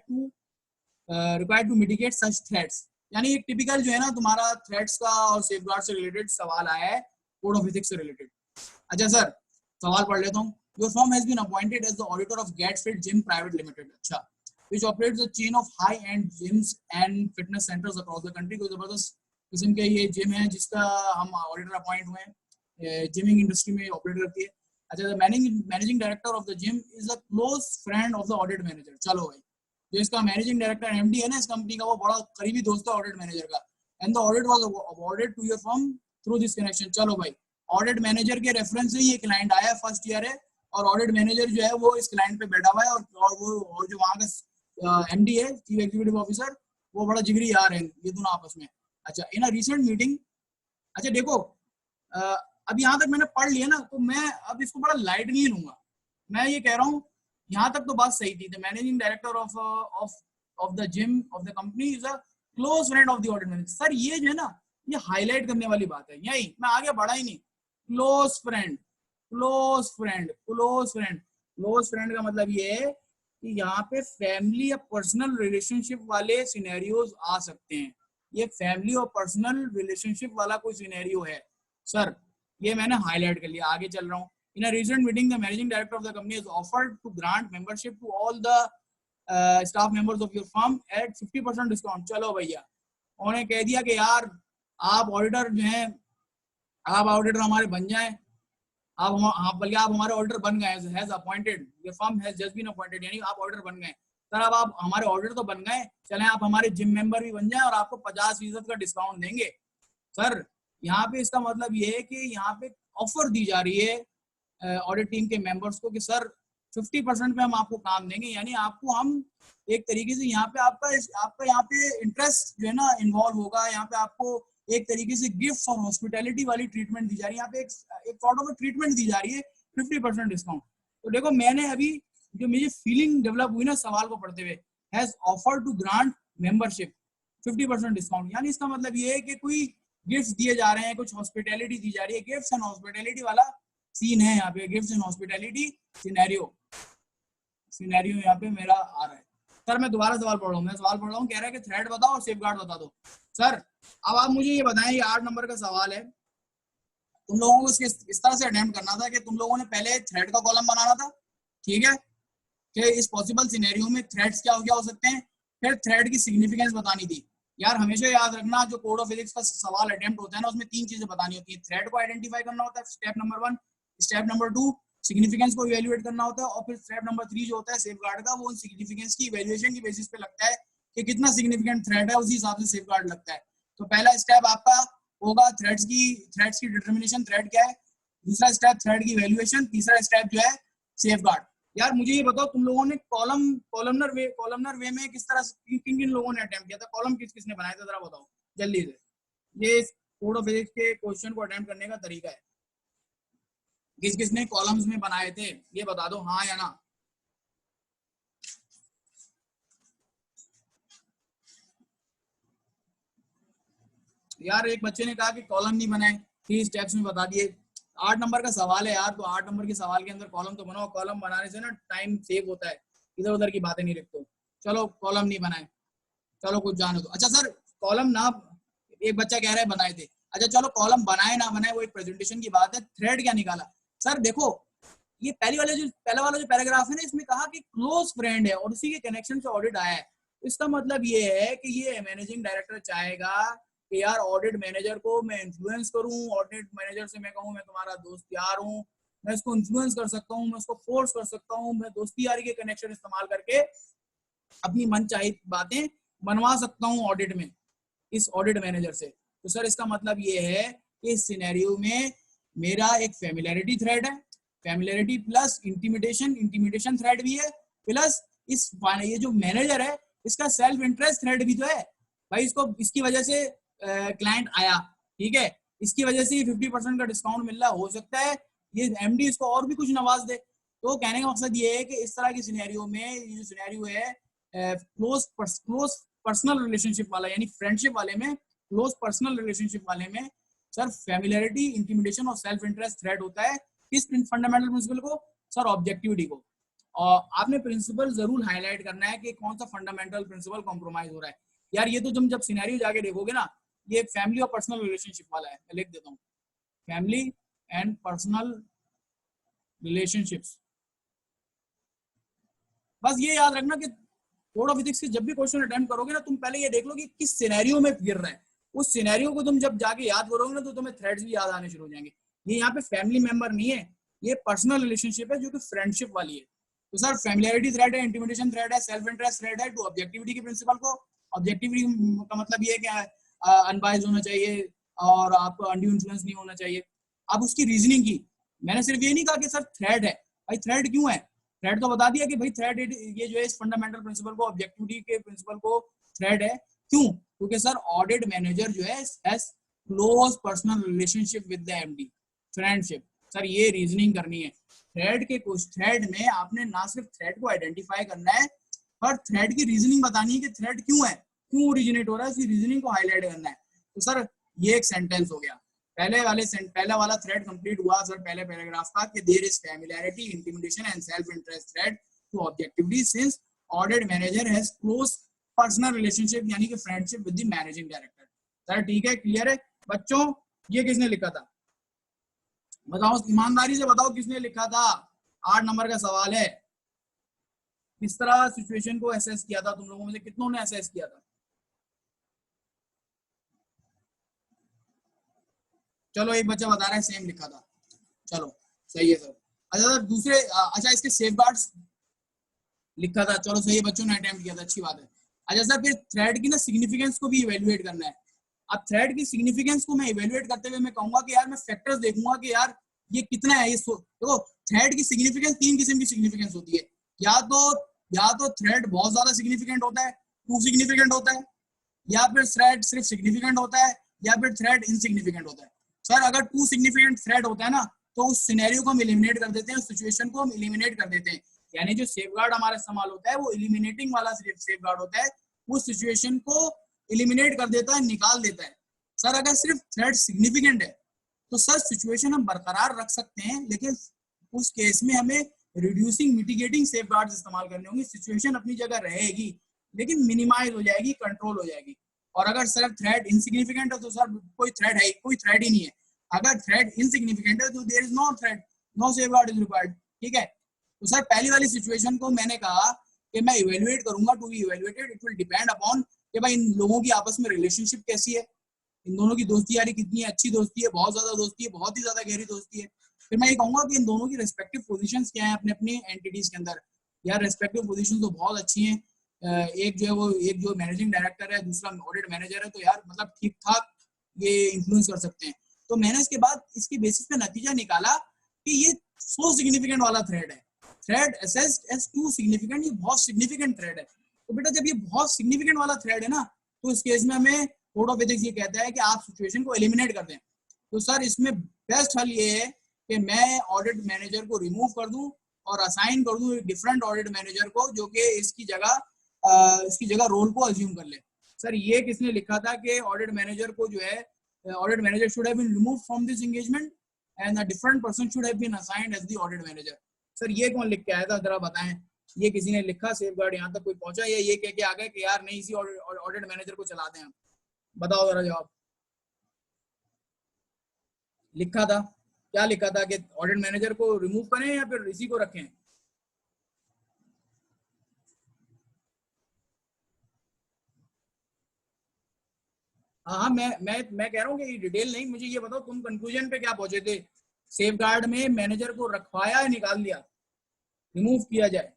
to mitigate such threats. यानी एक टिपिकल जो है ना तुम्हारा थ्रेट्स का और सेफगार्ड से रिलेटेड सवाल आया है, कोड ऑफ एथिक्स से रिलेटेड। अच्छा सर सवाल पढ़ लेता हूँ। Your firm has been appointed as the auditor of Get Fit Gym Private Limited, अच्छा, which operates a chain of high-end gyms and fitness centers across the country। कोई जबरदस्त किस्म के ये जिम है जिसका हम ऑडिटर अपॉइंट हुए हैं, जिमिंग इंडस्ट्री में ऑपरेट करती है। अच्छा, the managing director of the gym is a close friend of the audit manager. चलो भाई, जो इसका मैनेजिंग डायरेक्टर एमडी है ना इस कंपनी का, वो बड़ा करीबी दोस्त है ऑडिट मैनेजर का। And the audit was awarded to your firm through this connection. चलो भाई, ऑडिट मैनेजर के रेफरेंस से ये क्लाइंट आया, फर्स्ट ईयर है, और ऑडिट मैनेजर जो है वो इस क्लाइंट पे बैठा हुआ है, और जो वहाँ का एमडी है, चीफ एग्जीक्यूटिव ऑफिसर, वो बड़ा जिगरी यार है ये दोनों आपस में। अच्छा, इन अ रीसेंट मीटिंग, अच्छा देखो अब यहाँ तक मैंने पढ़ लिया ना, तो मैं अब इसको बड़ा लाइट नहीं लूंगा। मैं ये कह रहा हूँ यहाँ तक तो बात सही थी। The managing director of the gym of the company is a close friend of the audit manager. Sir ये जो है ना, ये हाईलाइट करने वाली बात है, यही मैं आगे बढ़ा ही नहीं। Close friend, close friend, close friend, close friend का मतलब ये है कि यहाँ पे फैमिली या पर्सनल रिलेशनशिप वाले सिनेरियोज आ सकते हैं। ये फैमिली और पर्सनल रिलेशनशिप वाला कोई सिनेरियो है सर, ये मैंने हाईलाइट कर लिया। आगे चल रहा हूँ। In a recent meeting the managing director of the company has offered to grant membership to all the staff members of your firm at 50% discount. चलो भैया, उन्होंने कह दिया कि यार आप ऑडिटर जो हैं, आप ऑडिटर हमारे बन जाएं, आप बल्कि आप हमारे ऑडिटर बन गए, has appointed, your firm has just been appointed, यानी आप ऑडिटर बन गए। सर अब आप हमारे ऑडिटर तो बन गए, चलें आप हमारे जिम मेंबर भी बन जाएं और आपको 50% का डिस्काउंट देंगे। सर यहाँ पे इसका मतलब ये है कि यहाँ पे ऑफर दी जा रही है ऑडिट टीम के मेंबर्स को कि सर 50% पे हम आपको काम देंगे, यानी आपको हम एक तरीके से यहाँ पे आपका यहाँ पे इंटरेस्ट जो है ना इन्वॉल्व होगा। यहाँ पे आपको एक तरीके से गिफ्ट और हॉस्पिटैलिटी वाली ट्रीटमेंट दी जा रही है, यहाँ पे एक सॉर्ट ऑफ ट्रीटमेंट दी जा रही है 50% डिस्काउंट। तो देखो मैंने अभी जो मुझे फीलिंग डेवलप हुई ना सवाल को पढ़ते हुए, has offered to grant membership 50% discount, यानी इसका मतलब ये है कि कोई गिफ्ट दिए जा रहे हैं, कुछ हॉस्पिटैलिटी दी जा रही है, गिफ्ट्स एंड हॉस्पिटैलिटी वाला सीन है यहाँ पे, गिफ्ट्स एंड हॉस्पिटैलिटी सिनेरियो यहाँ पे मेरा आ रहा है। सर मैं दोबारा सवाल पढ़ रहा हूँ, मैं सवाल पढ़ रहा हूँ, कह रहा है कि थ्रेड बताओ और सेफगार्ड बता दो। सर अब आप मुझे ये बताएं, ये 8 नंबर का सवाल है, तुम लोगों को इस तरह से अटेम्प्ट करना था कि तुम लोगों ने पहले थ्रेड का कॉलम बनाना था, ठीक है, कि इस पॉसिबल सिनेरियो में थ्रेड्स क्या हो सकते हैं, फिर थ्रेड की सिग्निफिकेंस बतानी थी। यार हमेशा याद रखना, जो कोड ऑफ फिजिक्स का सवाल अटेम्प्ट होता है ना, उसमें 3 चीजें बतानी होती है। थ्रेड को आइडेंटिफाई करना होता है, step number 1, step number 2 significance को इवैल्यूएट करना होता है, और फिर स्टेप नंबर 3 जो होता है सेफगार्ड का, वो सिग्निफिकेंस की इवैल्यूएशन की बेसिस पे लगता है कि कितना सिग्निफिकेंट थ्रेड है, उसी हिसाब से सेफगार्ड लगता है। तो पहला स्टेप आपका होगा थ्रेड्स की डिटर्मिनेशन, थ्रेड क्या है, दूसरा स्टेप थ्रेड की इवैल्यूएशन, तीसरा स्टेप जो है सेफगार्ड। यार मुझे ये बताओ, तुम लोगों ने कॉलमनर वे में किस तरह किन लोगों ने अटेम्प्ट किया था, कॉलम किसने बनाया था, जरा बताओ जल्दी से। ये कोड ऑफ फिजिक्स के क्वेश्चन को अटेम्प्ट करने का तरीका है, किसने कॉलम्स में बनाए थे, ये बता दो, हाँ या ना। यार एक बच्चे ने कहा कि कॉलम नहीं बनाए, 3 स्टेप्स में बता दिए। 8 नंबर का सवाल है यार, तो 8 नंबर के सवाल के अंदर कॉलम तो बनाओ, कॉलम बनाने से ना टाइम सेव होता है, इधर उधर की बातें नहीं रखते। चलो कॉलम नहीं बनाए, चलो कुछ जाने दो। अच्छा सर कॉलम ना, एक बच्चा कह रहा है बनाए थे, अच्छा चलो कॉलम बनाए ना बनाए वो एक प्रेजेंटेशन की बात है, थ्रेड क्या निकाला। सर देखो ये पहला वाला जो पैराग्राफ है ना, इसमें कहा कि क्लोज फ्रेंड है और उसी के कनेक्शन से ऑडिट आया है। इसका मतलब ये है कि ये मैनेजिंग डायरेक्टर चाहेगा कि यार ऑडिट मैनेजर को मैं इन्फ्लुएंस करूं, ऑडिट मैनेजर से मैं कहूं मैं तुम्हारा दोस्त यार हूं, मैं इसको इन्फ्लुएंस कर सकता हूं, मैं इसको फोर्स कर सकता हूं, मैं दोस्ती यारी के कनेक्शन इस्तेमाल करके अपनी मनचाही बातें बनवा सकता हूं ऑडिट में इस ऑडिट मैनेजर से। तो सर इसका मतलब ये है कि इस सिनेरियो में मेरा एक फेमिलियरिटी थ्रेड है, फेमिलियरिटी प्लस इंटिमिडेशन थ्रेड भी है, प्लस ये जो मैनेजर है इसका सेल्फ इंटरेस्ट थ्रेड भी तो है भाई। इसको इसकी वजह से क्लाइंट आया, ठीक है, इसकी वजह से 50% का डिस्काउंट मिल रहा, हो सकता है ये एमडी इसको और भी कुछ नवाज दे। तो कहने का मकसद ये है कि इस तरह की सिनेरियो में ये जो सिनेरियो है क्लोज पर्सनल रिलेशनशिप वाला, यानी फ्रेंडशिप वाले में, क्लोज पर्सनल रिलेशनशिप वाले में सर फेमिलियरिटी, इंटिमिडेशन और सेल्फ इंटरेस्ट थ्रेड होता है। किस फंडामेंटल प्रिंसिपल को सर, ऑब्जेक्टिविटी को। और आपने प्रिंसिपल जरूर हाईलाइट करना है कि कौन सा फंडामेंटल प्रिंसिपल कॉम्प्रोमाइज हो रहा है। यार ये तो जब सिनेरियो जाके देखोगे ना, ये फैमिली और पर्सनल रिलेशनशिप वाला है, मैं लिख देता हूँ, फैमिली एंड पर्सनल रिलेशनशिप्स। बस ये याद रखना कि कोड ऑफ एथिक्स के जब भी क्वेश्चन अटेम्प्ट करोगे ना, तुम पहले ये देख लो कि किस सिनेरियो में गिर रहा है, उस सिनेरियो को तुम जब जाके याद करोगे ना, तो तुम्हें थ्रेड्स भी याद आने शुरू हो जाएंगे। ये यहाँ पे फैमिली मेंबर नहीं है, ये पर्सनल रिलेशनशिप है जो कि फ्रेंडशिप वाली है। तो सर फैमिलियरिटी थ्रेड है, इंटिमिडेशन थ्रेड है, सेल्फ इंटरेस्ट थ्रेड है। टू ऑब्जेक्टिविटी के प्रिंसिपल को, ऑब्जेक्टिविटी का मतलब ये है कि अनबायस्ड होना चाहिए और आपको अनड्यू इन्फ्लुएंस नहीं होना चाहिए। अब उसकी रीजनिंग की, मैंने सिर्फ ये नहीं कहा कि सर थ्रेड है, भाई थ्रेड क्यों है, थ्रेड तो बता दिया कि भाई थ्रेड ये जो है इस फंडामेंटल प्रिंसिपल को, ऑब्जेक्टिविटी के प्रिंसिपल को थ्रेड है। क्यों? क्योंकि सर ऑडिट मैनेजर जो है has close personal relationship with the MD, friendship. Sir ये रीजनिंग करनी है। थ्रेड के कुछ थ्रेड में आपने ना सिर्फ थ्रेड को आइडेंटिफाई करना है, पर थ्रेड की रीजनिंग बतानी है कि थ्रेड क्यों है, क्यों ओरिजिनेट हो रहा है, इसकी रीजनिंग को हाईलाइट करना है। तो सर ये एक सेंटेंस हो गया, पहला वाला थ्रेड कंप्लीट हुआ सर पहले पैराग्राफ का, कि there is familiarity, intimidation and self interest threat to objectivity since audit manager has close personal relationship, यानी कि friendship with the managing director. Sir ठीक है, क्लियर है बच्चों? ये किसने लिखा था बताओ, ईमानदारी से बताओ किसने लिखा था? 8 नंबर का सवाल है। किस तरह सिचुएशन को एसेस किया था तुम लोगों में से कितनों ने एसेस किया था? चलो एक बच्चा बता रहा है सेम लिखा था, चलो सही है सर। अच्छा सर दूसरे, अच्छा इसके सेफगार्ड्स लिखा था, चलो सही है, बच्चों ने अटेम्प्ट किया था, अच्छी बात है। अच्छा सर फिर थ्रेड की ना सिग्निफिकेंस को भी इवेल्युएट करना है। अब थ्रेड की सिग्निफिकेंस को मैं इवेल्युएट करते हुए मैं कहूंगा कि यार मैं फैक्टर्स देखूंगा कि यार ये कितना है, ये देखो थ्रेड की सिग्निफिकेंस 3 किस्म की सिग्निफिकेंस होती है, या तो थ्रेड बहुत ज्यादा सिग्निफिकेंट होता है, टू सिग्निफिकेंट होता है, या फिर थ्रेड सिर्फ सिग्निफिकेंट होता है, या फिर थ्रेड इनसिग्निफिकेंट होता है। सर अगर टू सिग्निफिकेंट थ्रेड होता है ना, तो उस सिनेरियो को हम एलिमिनेट कर देते हैं, उस सिचुएशन को हम एलिमिनेट कर देते हैं। यानी जो सेफगार्ड हमारा इस्तेमाल होता है वो एलिमिनेटिंग वाला सेफगार्ड होता है, उस सिचुएशन को एलिमिनेट कर देता है, निकाल देता है। सर अगर सिर्फ थ्रेड सिग्निफिकेंट है तो सर सिचुएशन हम बरकरार रख सकते हैं, लेकिन उस केस में हमें रिड्यूसिंग मिटिगेटिंग सेफगार्ड्स इस्तेमाल करने होंगे। सिचुएशन अपनी जगह रहेगी लेकिन मिनिमाइज हो जाएगी, कंट्रोल हो जाएगी। और अगर सर थ्रेड इनसिग्निफिकेंट है तो सर कोई थ्रेड ही नहीं है। अगर थ्रेड इनसिग्निफिकेंट है तो there is no threat, no safeguard is required. ठीक है, तो सर पहली वाली सिचुएशन को मैंने कहा कि मैं इवेल्युएट करूंगा, to be evaluated it will depend upon कि भाई इन लोगों की आपस में रिलेशनशिप कैसी है, इन दोनों की दोस्ती यारी कितनी है, अच्छी दोस्ती है, बहुत ज्यादा दोस्ती है, बहुत ही ज्यादा गहरी दोस्ती है। फिर मैं ये कहूंगा कि इन दोनों की रेस्पेक्टिव पोजीशंस क्या है अपने अपनी एंटिटीज के अंदर। यार रेस्पेक्टिव पोजीशन तो बहुत अच्छी हैं, एक जो है वो एक जो मैनेजिंग डायरेक्टर है, दूसरा ऑडिट मैनेजर है, तो यार मतलब ठीक ठाक ये इन्फ्लुएंस कर सकते हैं। तो मैंने इसके बाद इसके बेसिस पे नतीजा निकाला कि ये सो सिग्निफिकेंट वाला थ्रेड है, threat assessed as too significant, ये बहुत सिग्निफिकेंट थ्रेड है। तो बेटा जब ये बहुत सिग्निफिकेंट वाला थ्रेड है ना, तो इस केस में हमें कोड ऑफ एथिक्स ये कहता है कि आप सिचुएशन को एलिमिनेट कर दें। तो सर इसमें बेस्ट हल ये है कि मैं ऑडिट मैनेजर को रिमूव कर दूं और असाइन कर दूं एक डिफरेंट ऑडिट मैनेजर को, जो कि इसकी जगह रोल को अज्यूम कर ले। सर ये किसने लिखा था कि ऑडिट मैनेजर को जो है, audit manager should have been removed from this engagement and a different person should have been assigned as the audit manager. Sir ये कौन लिख के आया था, जरा बताएं। ये किसी ने लिखा, सेफगार्ड यहाँ तक कोई पहुंचा, या ये कह के आ गए कि यार नहीं इसी ऑडिट मैनेजर को चला दें हम? बताओ जरा जवाब। लिखा था, क्या लिखा था कि ऑडिट मैनेजर को रिमूव करें या फिर इसी को रखें? हाँ, मैं कह रहा हूँ कि डिटेल नहीं, मुझे ये बताओ तुम कंक्लूजन पे क्या पहुंचे थे? सेफगार्ड में मैनेजर को रखवाया या निकाल दिया, रिमूव किया जाए?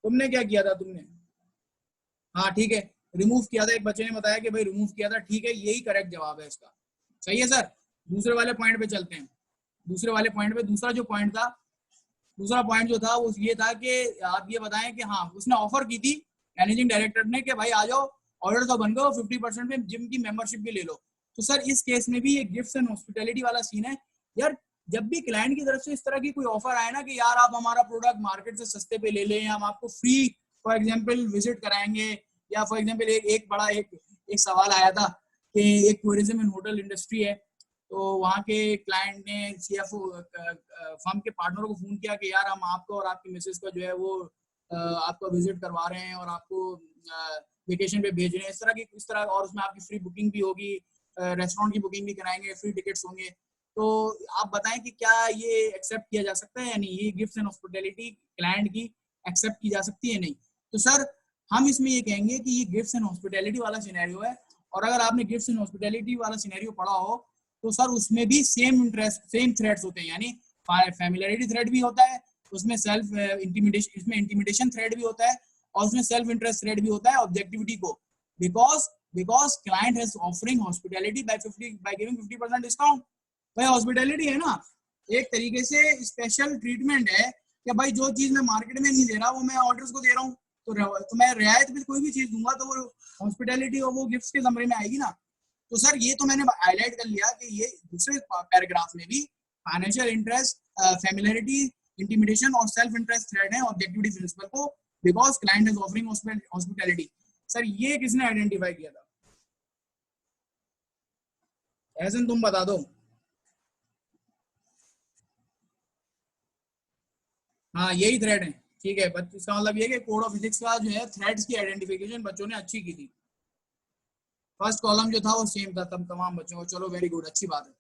तुमने क्या किया था तुमने? हाँ ठीक है, रिमूव किया था, एक बच्चे ने बताया कि भाई रिमूव किया था, ठीक है, यही करेक्ट जवाब है इसका। सही है सर। दूसरे वाले पॉइंट पे चलते हैं। दूसरे वाले पॉइंट पे दूसरा जो पॉइंट था, दूसरा पॉइंट जो था वो ये था कि आप ये बताएं कि हाँ उसने ऑफर की थी मैनेजिंग डायरेक्टर ने कि भाई आ जाओ, ऑर्डर तो बन गए, 50% में जिम की मेंबरशिप भी ले लो। तो सर इस केस में भी ये गिफ्ट्स एंड हॉस्पिटैलिटी वाला सीन है। यार जब भी क्लाइंट की तरफ से इस तरह की कोई ऑफर आए ना कि यार आप हमारा प्रोडक्ट मार्केट से सस्ते पे ले लें, हम आपको फ्री फॉर एग्जाम्पल विजिट कराएंगे, या फॉर एग्जाम्पल एक बड़ा एक सवाल आया था कि एक टूरिज्म एंड होटल इंडस्ट्री है, तो वहाँ के क्लाइंट ने सीएफओ फर्म के पार्टनर को फोन किया कि यार हम आपको और आपकी मिसेस का जो है वो आपको विजिट करवा रहे हैं और आपको वेकेशन पे भेज रहे हैं, इस तरह और उसमें आपकी फ्री बुकिंग भी होगी, रेस्टोरेंट की बुकिंग भी कराएंगे, फ्री टिकट्स होंगे। तो आप बताएं कि क्या ये एक्सेप्ट किया जा सकता है या नहीं, ये गिफ्ट्स एंड हॉस्पिटैलिटी क्लाइंट की एक्सेप्ट की जा सकती है नहीं? तो सर हम इसमें ये कहेंगे कि ये गिफ्ट्स एंड हॉस्पिटैलिटी वाला सिनेरियो है, और अगर आपने गिफ्ट्स एंड हॉस्पिटैलिटी वाला सिनेरियो पढ़ा हो तो सर उसमें भी सेम इंटरेस्ट सेम थ्रेड्स होते हैं, यानी फैमिलियरिटी थ्रेड भी होता है, उसमें सेल्फ इंटिमिडेशन, इसमें इंटिमिडेशन थ्रेड भी होता है, और उसमें सेल्फ इंटरेस्ट थ्रेड भी होता है ऑब्जेक्टिविटी को, because client has offering hospitality by giving 50% discount. भाई हॉस्पिटैलिटी है ना, एक तरीके से स्पेशल ट्रीटमेंट है कि भाई जो चीज मैं मार्केट में नहीं दे रहा वो मैं ऑर्डर्स को दे रहा हूँ, तो मैं रियायत भी कोई भी चीज दूंगा तो वो हॉस्पिटैलिटी और वो गिफ्ट्स के जमरे में आएगी ना। तो सर ये तो मैंने हाईलाइट कर लिया कि ये दूसरे पैराग्राफ में भी फाइनेंशियल इंटरेस्ट, फैमिलियरिटी, इंटिमिडेशन और सेल्फ इंटरेस्ट थ्रेड है ऑब्जेक्टिविटी प्रिंसिपल को, because client is offering hospitality. Sir ये किसने आइडेंटिफाई किया था? ऐसे तुम बता दो। हाँ यही थ्रेड है, ठीक है। इसका मतलब ये कि कोड ऑफ एथिक्स का जो है थ्रेड्स की आइडेंटिफिकेशन बच्चों ने अच्छी की थी। फर्स्ट कॉलम जो था वो सेम था तब तमाम बच्चों को, चलो वेरी गुड, अच्छी बात है,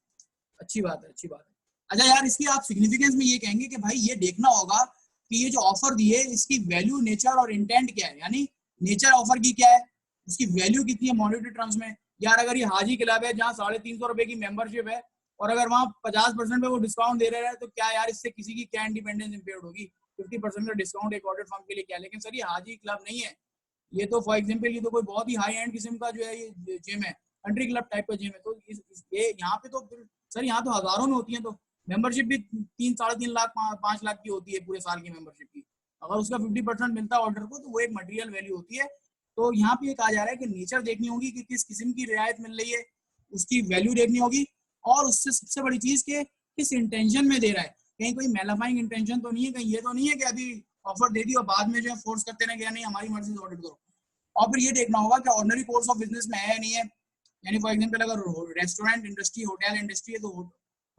अच्छी बात है, अच्छी बात है। अच्छा यार इसकी आप सिग्निफिकेंस में ये कहेंगे कि भाई ये देखना होगा कि ये जो ऑफर दी है इसकी वैल्यू, नेचर और इंटेंट क्या है, यानी नेचर ऑफर की क्या है, उसकी वैल्यू कितनी है मॉनिटरी टर्म्स में। यार अगर ये हाजी क्लब है जहाँ 350 रुपए की मेंबरशिप है और अगर वहाँ 50% पे वो डिस्काउंट दे रहे हैं, तो क्या यार इससे किसी की क्या इंडिपेंडेंस इंपेयर्ड होगी? 50% का डिस्काउंट एक ऑडिट फर्म के लिए क्या, लेकिन सर ये हाजी क्लब नहीं है, ये तो फॉर एग्जांपल ये तो कोई बहुत ही हाई एंड किस्म का जो है ये जिम है, कंट्री क्लब टाइप का जिम है। तो ये यहाँ पे तो सर यहाँ तो हजारों में होती है, तो मेंबरशिप भी 3-3.5 लाख 5 लाख की होती है पूरे साल की मेंबरशिप की। अगर उसका 50% मिलता है ऑर्डर को तो वो एक मटेरियल वैल्यू होती है। तो यहाँ पे ये कहा जा रहा है कि नेचर देखनी होगी कि किस किस्म की रियायत मिल रही है, उसकी वैल्यू देखनी होगी, और उससे सबसे बड़ी चीज के किस इंटेंशन में दे रहा है। कहीं कोई मैलाफाइंग इंटेंशन तो नहीं है, कहीं ये तो नहीं है कि अभी ऑफर दे दी और बाद में जो है फोर्स करते रहे नहीं हमारी मर्जी से ऑडिट करो। और फिर ये देखना होगा कि ऑर्डिनरी कोर्स ऑफ बिजनेस में है या नहीं है। यानी फॉर एग्जांपल अगर रेस्टोरेंट इंडस्ट्री, होटल इंडस्ट्री है तो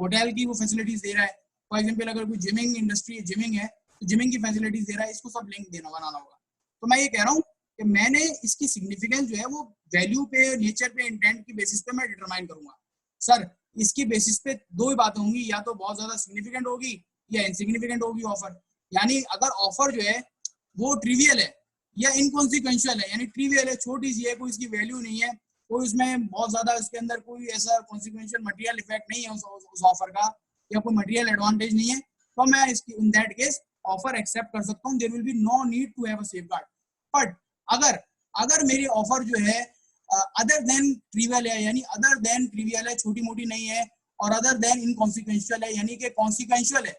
होटल की वो फैसिलिटीज दे रहा है। फॉर एग्जांपल अगर कोई जिमिंग इंडस्ट्री है, जिमिंग है तो जिमिंग की फैसिलिटीज दे रहा है। इसको सब लिंक देना बनाना होगा। तो मैं ये कह रहा हूँ कि मैंने इसकी सिग्निफिकेंस जो है वो वैल्यू पे, नेचर पे, इंटेंट की बेसिस पे मैं डिटरमाइन करूंगा। सर इसकी बेसिस पे दो ही बातें होंगी, या तो बहुत ज्यादा सिग्निफिकेंट होगी या इनसिग्निफिकेंट होगी ऑफर। यानी अगर ऑफर जो है वो ट्रिवियल है या इनकॉन्सिक्वेंशियल है, यानी ट्रिवियल है, छोटी सी है, कोई इसकी वैल्यू नहीं है, कोई उसमें बहुत ज्यादा इसके अंदर कोई ऐसा कॉन्सिक्वेंशियल मटेरियल इफेक्ट नहीं है उस ऑफर का, या कोई मटेरियल एडवांटेज नहीं है, तो मैं इसकी in that case offer accept कर सकता हूँ। There will be no need to have a safeguard. But अगर अगर मेरी ऑफर जो है अदर देन ट्रिवियल है, यानी अदर देन ट्रिवियल है, छोटी मोटी नहीं है, और अदर देन इनकॉन्सिक्वेंशियल है, यानी कि कॉन्सिक्वेंशियल है,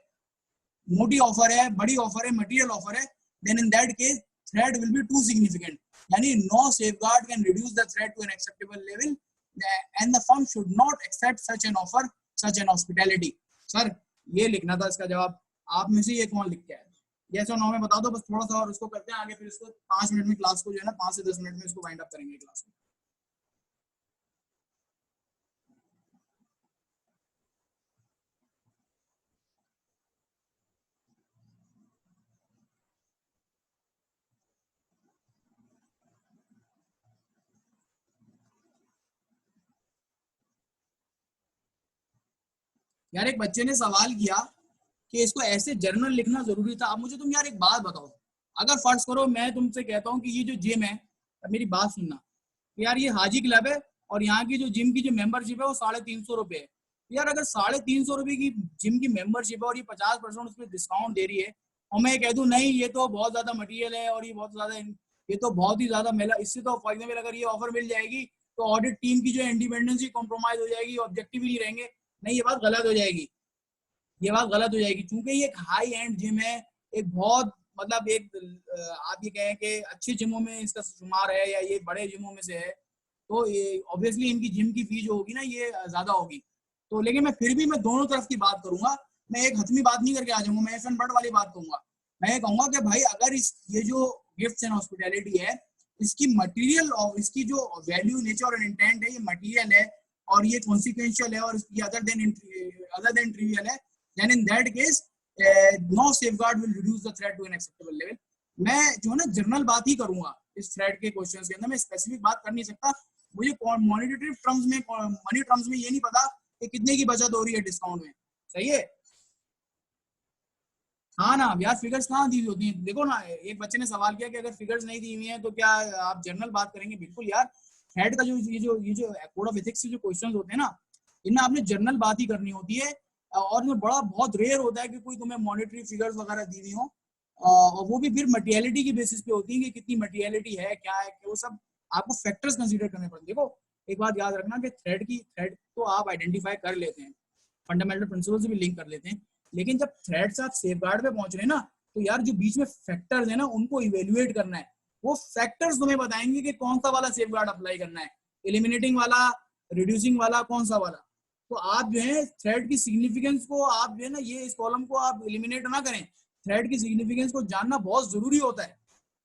मोटी ऑफर है, बड़ी ऑफर है, मटेरियल ऑफर है, then in that case threat will be too significant. Yani no safeguard can reduce the threat to an acceptable level, and the firm should not accept such an offer, such an hospitality. Sir ये लिखना था इसका जवाब। आप में से ये कौन लिख के आया? यस और नो में बता दो बस, थोड़ा सा और उसको करते हैं आगे, फिर इसको 5 मिनट में क्लास को जो है ना 5 से 10 मिनट में इसको वाइंड अप करेंगे क्लास को। यार एक बच्चे ने सवाल किया कि इसको ऐसे जर्नल लिखना जरूरी था। अब मुझे तुम यार एक बात बताओ, अगर फर्ज करो मैं तुमसे कहता हूँ कि ये जो जिम है, मेरी बात सुनना यार, ये हाजी क्लब है और यहाँ की जो जिम की जो मेंबरशिप है वो 350 रुपए है। यार अगर 350 रुपए की जिम की मेंबरशिप है और ये 50% उस पर डिस्काउंट दे रही है, और मैं कह दूं नहीं ये तो बहुत ज्यादा मटेरियल है और ये बहुत ज्यादा, ये तो बहुत ही ज्यादा मेला, इससे तो फॉर एग्जाम्पल अगर ये ऑफर मिल जाएगी तो ऑडिट टीम की जो इंडिपेंडेंस कॉम्प्रोमाइज हो जाएगी, ऑब्जेक्टिव ही नहीं रहेंगे, नहीं ये बात गलत हो जाएगी, ये बात गलत हो जाएगी। क्योंकि ये एक हाई एंड जिम है, एक बहुत मतलब एक आप ये कहें कि अच्छे जिमों में इसका शुमार है या ये बड़े जिमों में से है, तो ये ऑब्वियसली इनकी जिम की फी जो होगी ना ये ज्यादा होगी। तो लेकिन मैं फिर भी मैं दोनों तरफ की बात करूंगा, मैं एक हतमी बात नहीं करके आ जाऊंगा, मैं एफ एंड बर्ड वाली बात कहूंगा। मैं ये कहूंगा कि भाई अगर इस ये जो गिफ्ट्स एंड हॉस्पिटैलिटी है, इसकी मटेरियल और इसकी जो वैल्यू, नेचर और इंटेंट है, ये मटेरियल है और ये कॉन्सिक्वेंशियल है और अदर देन ट्रिवियल है, then in that case no safeguard will reduce the threat to an acceptable level. मैं जो है ना जनरल बात ही करूंगा इस थ्रेड के क्वेश्चंस के अंदर, मैं स्पेसिफिक बात कर नहीं सकता। मुझे मॉनिटरी टर्म्स में, मनी टर्म्स में ये नहीं पता कि कितने की बचत हो रही है डिस्काउंट में, सही है? हाँ ना, यार फिगर्स कहाँ दी हुई होती हैं? देखो ना, एक बच्चे ने सवाल किया कि अगर फिगर्स नहीं दी हुई हैं तो क्या आप जनरल बात करेंगे? बिल्कुल यार, थ्रेड का जो ये जो कोड ऑफ एथिक्स के जो क्वेश्चंस होते हैं ना, इनमें आपने जनरल बात ही करनी होती है। और में बड़ा बहुत रेयर होता है कि कोई तुम्हें मॉनेटरी फिगर्स वगैरह दी हुई हो, और वो भी फिर मटेरियलिटी की बेसिस पे होती है कि कितनी मटेरियलिटी है, क्या है, कि वो सब आपको फैक्टर्स कंसीडर करने पड़ते हैं। देखो एक बात याद रखना कि थ्रेड तो आप आइडेंटिफाई कर लेते हैं, फंडामेंटल प्रिंसिपल से भी लिंक कर लेते हैं, लेकिन जब थ्रेड से आप सेफगार्ड पे पहुंच रहे हैं ना, तो यार जो बीच में फैक्टर्स है ना उनको इवेल्युएट करना है। वो फैक्टर्स तुम्हें बताएंगे कि कौन सा वाला सेफगार्ड अप्लाई करना है, एलिमिनेटिंग वाला, रिड्यूसिंग वाला, कौन सा वाला। तो आप जो है थ्रेड की सिग्निफिकेंस को, आप जो है ना ये इस कॉलम को आप एलिमिनेट ना करें, थ्रेड की सिग्निफिकेंस को जानना बहुत जरूरी होता है।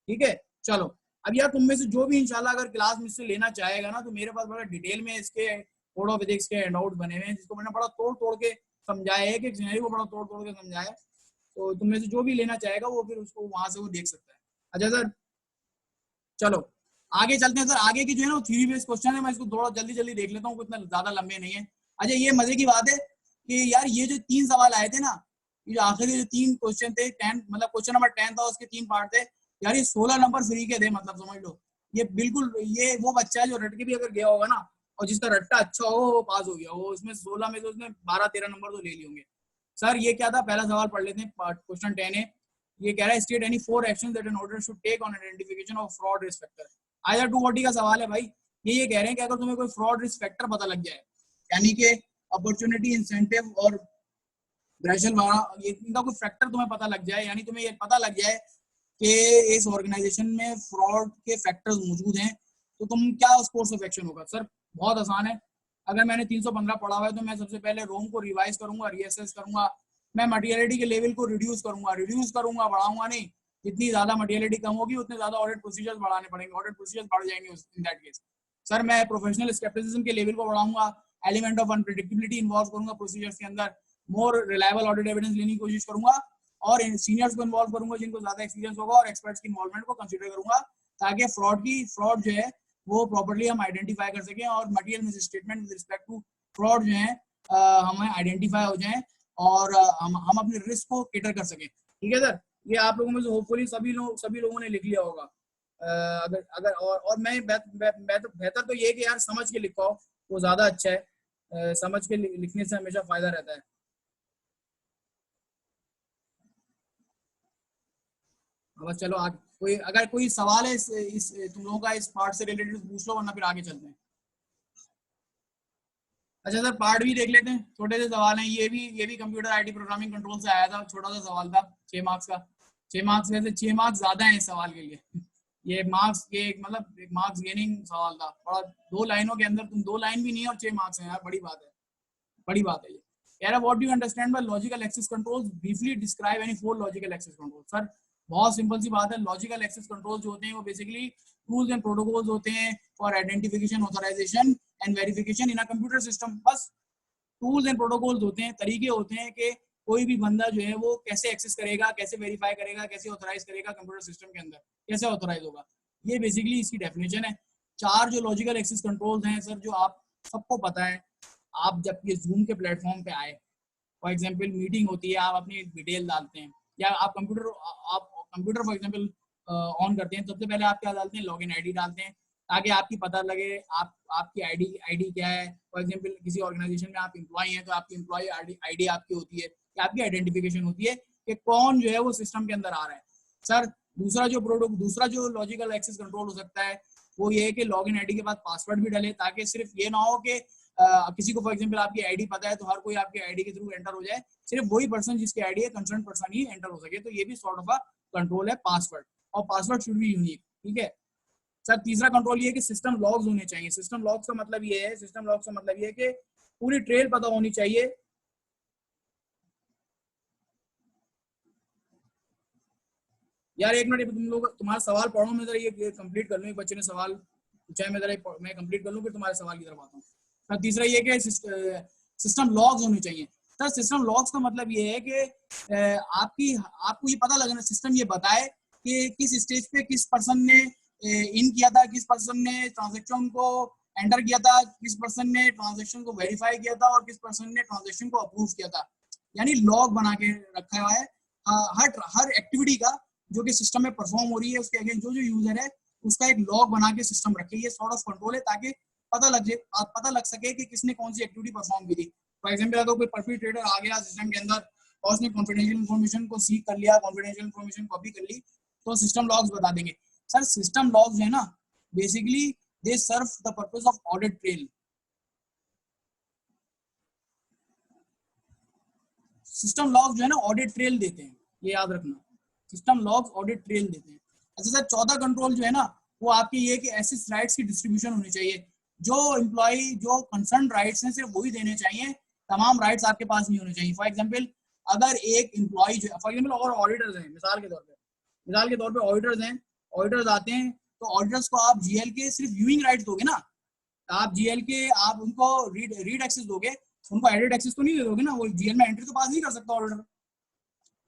ठीक है, चलो अब यार तुम में से जो भी इंशाल्लाह अगर क्लास में से लेना चाहेगा ना, तो मेरे पास बड़ा डिटेल में इसके कोड ऑफ एथिक्स के हैंडआउट बने हुए हैं, जिसको मैंने बड़ा तोड़ तोड़ के समझाया है, कि सिनेरियो को बड़ा तोड़ तोड़ के समझाया। तो तुम में से जो भी लेना चाहेगा वो फिर उसको वहां से वो देख सकता है। अच्छा सर, चलो आगे चलते हैं सर। आगे की जो है ना थ्योरी बेस्ड क्वेश्चन है, मैं इसको थोड़ा जल्दी जल्दी देख लेता हूँ, इतना ज्यादा लंबे नहीं है। अच्छा ये मजे की बात है कि यार ये जो 3 सवाल आए थे ना, ये जो आखिरी जो 3 क्वेश्चन थे, 10 मतलब क्वेश्चन नंबर 10 था, उसके 3 पार्ट थे यार, ये 16 नंबर फ्री के थे, मतलब समझ लो। ये बिल्कुल ये वो बच्चा है जो रट के भी अगर गया होगा ना, और जिसका रट्टा अच्छा हो वो पास हो गया, वो उसमें 16 में से उसने 12-13 नंबर तो ले लिए होंगे। सर ये क्या था, पहला सवाल पढ़ लेते हैं, क्वेश्चन 10 है। ये कह रहा है state any 4 actions that an auditor should take on identification of fraud risk factor. आया 240 का सवाल है भाई। ये कह रहे हैं कि अगर तुम्हें कोई फ्रॉड रिस्क फैक्टर पता लग जाए, यानी कि अपॉर्चुनिटी, इंसेंटिव और ग्रेजुअल वाला, ये इनका कोई फैक्टर तुम्हें पता लग जाए, यानी तुम्हें ये पता लग जाए कि इस ऑर्गेनाइजेशन में फ्रॉड के फैक्टर्स मौजूद हैं, तो तुम क्या उस कोर्स ऑफ एक्शन होगा? सर बहुत आसान है। अगर मैंने 315 पढ़ा हुआ है तो मैं सबसे पहले रोम को रिवाइज करूंगा, रीअसेस करूंगा, मैं मटेरियलिटी के लेवल को रिड्यूस करूंगा, बढ़ाऊंगा नहीं। जितनी ज्यादा मटेरियलिटी कम होगी उतने ज्यादा ऑडिट प्रोसीजर्स बढ़ाने पड़ेंगे, ऑडिट प्रोसीजर्स बढ़ जाएंगे इन दैट केस। सर मैं प्रोफेशनल स्केप्टिसिज्म के लेवल को बढ़ाऊंगा, एलिमेंट ऑफ अनप्रेडिक्टेबिलिटी इन्वॉल्व करूंगा प्रोसीजर्स के अंदर, मोर रिलायबल ऑडिट एविडेंस लेने की कोशिश करूंगा, और सीनियर्स को इन्वॉल्व करूंगा जिनको ज्यादा एक्सपीरियंस होगा, और एक्सपर्ट्स की इन्वॉल्वमेंट को कंसीडर करूंगा, ताकि फ्रॉड जो है वो प्रॉपर्ली हम आइडेंटिफाई कर सकें, और material misstatement with respect to fraud जो है हमें आइडेंटिफाई हो जाए, और हम अपने रिस्क को केटर कर सकें। ठीक है सर, ये आप लोगों में से होपफुली सभी लोगों ने लिख लिया होगा। अगर अगर और मैं तो बेहतर तो ये कि यार समझ के लिखो, वो ज्यादा अच्छा है। समझ के लिखने से हमेशा फायदा रहता है। बस चलो आगे, कोई अगर कोई सवाल है इस तुम लोगों का इस पार्ट से रिलेटेड पूछ लो, वरना फिर आगे चलते हैं। अच्छा सर, पार्ट भी देख लेते हैं, छोटे से सवाल हैं, ये भी कंप्यूटर आईटी प्रोग्रामिंग कंट्रोल से आया था, छोटा सा सवाल था 6 मार्क्स का। 6 मार्क्स में से 6 मार्क्स ज्यादा है इस सवाल के लिए। ये मार्क्स ये मतलब एक मार्क्स गेनिंग सवाल था, बड़ा 2 लाइनों के अंदर, तुम 2 लाइन भी नहीं है और 6 मार्क्स हैं यार, बड़ी बात है, बड़ी बात है ये। कह रहा what do you understand by logical access controls, briefly describe any 4 logical access control. Sir बहुत सिंपल सी बात है, लॉजिकल एक्सेस कंट्रोल जो होते हैं वो बेसिकली टूल्स एंड प्रोटोकॉल्स होते हैं for identification, authorization and verification in a computer system. बस टूल्स एंड प्रोटोकॉल्स होते हैं, तरीके होते हैं कि कोई भी बंदा जो है वो कैसे एक्सेस करेगा, कैसे वेरीफाई करेगा, कैसे ऑथराइज करेगा कंप्यूटर सिस्टम के अंदर, कैसे ऑथराइज होगा। ये बेसिकली इसकी डेफिनेशन है। 4 जो लॉजिकल एक्सेस कंट्रोल्स हैं सर, जो आप सबको पता है, आप जब ये जूम के प्लेटफॉर्म पे आए, फॉर एग्जांपल मीटिंग होती है, आप अपनी डिटेल डालते हैं, या आप कंप्यूटर फॉर एग्जांपल ऑन करते हैं, सबसे पहले आप क्या डालते हैं, लॉगिन आईडी डालते हैं, ताकि आपकी पता लगे आपकी आईडी क्या है। फॉर एग्जांपल किसी ऑर्गेनाइजेशन में आप एम्प्लॉय हैं तो आपकी एम्प्लॉय आईडी आपकी होती है, कि आपकी आइडेंटिफिकेशन होती है कि कौन जो है वो सिस्टम के अंदर आ रहा है। सर दूसरा जो लॉजिकल एक्सेस कंट्रोल हो सकता है वो ये है कि लॉगिन आईडी के बाद पासवर्ड भी डाले, ताकि सिर्फ ये ना हो कि किसी को फॉर एग्जांपल आपकी आईडी पता है तो हर कोई आपकी आईडी के थ्रू एंटर हो जाए, सिर्फ वही पर्सन जिसकी आईडी है, कंसर्न पर्सन ही एंटर हो सके। तो ये भी सॉर्ट ऑफ अ कंट्रोल है पासवर्ड, और पासवर्ड शुड बी यूनिक। ठीक है सर, तीसरा कंट्रोल ये है कि सिस्टम लॉग्स होने चाहिए। सिस्टम लॉग्स का मतलब ये है कि पूरी ट्रेल पता होनी चाहिए। यार एक मिनट, तुम लोग तुम्हारा सवाल पढ़ो, मैं जरा ये कंप्लीट कर लूँ, एक बच्चे ने सवाल पूछा है, मैं कंप्लीट कर लूँ फिर तुम्हारे सवाल की तरफ आता हूँ। सर तीसरा ये कि सिस्टम लॉग्स होने चाहिए। सर सिस्टम लॉग्स का मतलब ये है कि आपको ये पता लगना, सिस्टम ये बताए कि किस स्टेज पे किस पर्सन ने इन किया था, किस पर्सन ने ट्रांजेक्शन को एंटर किया था, किस पर्सन ने ट्रांजेक्शन को वेरीफाई किया था, और किस पर्सन ने ट्रांजेक्शन को अप्रूव किया था। यानी लॉग बना के रखा हुआ है हर एक्टिविटी का, जो कि सिस्टम में परफॉर्म हो रही है, उसके अगेंस्ट जो यूजर है उसका एक लॉग बना के सिस्टम रखे। ये सॉर्ट ऑफ कंट्रोल है, ताकि पता लग सके कि किसने कौन सी एक्टिविटी परफॉर्म की थी। फॉर एग्जाम्पल अगर कोई परपिट्रेटर आ गया सिस्टम के अंदर और उसने कॉन्फिडेंशियल इन्फॉर्मेशन को सीक कर लिया, कॉन्फिडेंशियल इन्फॉर्मेशन कॉपी कर ली, तो सिस्टम लॉग्स बता देंगे। सर सिस्टम लॉग्स जो है ना, basically they serve the purpose of audit trail. System logs जो है ना ऑडिट ट्रेल देते हैं, ये याद रखना, सिस्टम लॉग्स ऑडिट ट्रेल देते हैं। अच्छा सर, चौथा कंट्रोल जो है ना, वो आपके ये कि एसेस राइट्स की डिस्ट्रीब्यूशन होनी चाहिए। जो एम्प्लॉय जो कंसर्न राइट्स हैं सिर्फ वही देने चाहिए, तमाम राइट्स आपके पास नहीं होने चाहिए। फॉर एग्जाम्पल अगर एक एम्प्लॉय जो फॉर एग्जाम्पल और ऑडिटर्स हैं, मिसाल के तौर पे ऑडिटर्स हैं, ऑडिटर्स आते हैं, तो ऑडिटर्स को आप जीएल के सिर्फ व्यूइंग राइट्स दोगे ना, आप जीएल के आप उनको रीड एक्सेस दोगे, उनको एडिट एक्सेस तो नहीं दे दोगे ना, वो जीएल में एंट्री तो पास नहीं कर सकता ऑर्डर।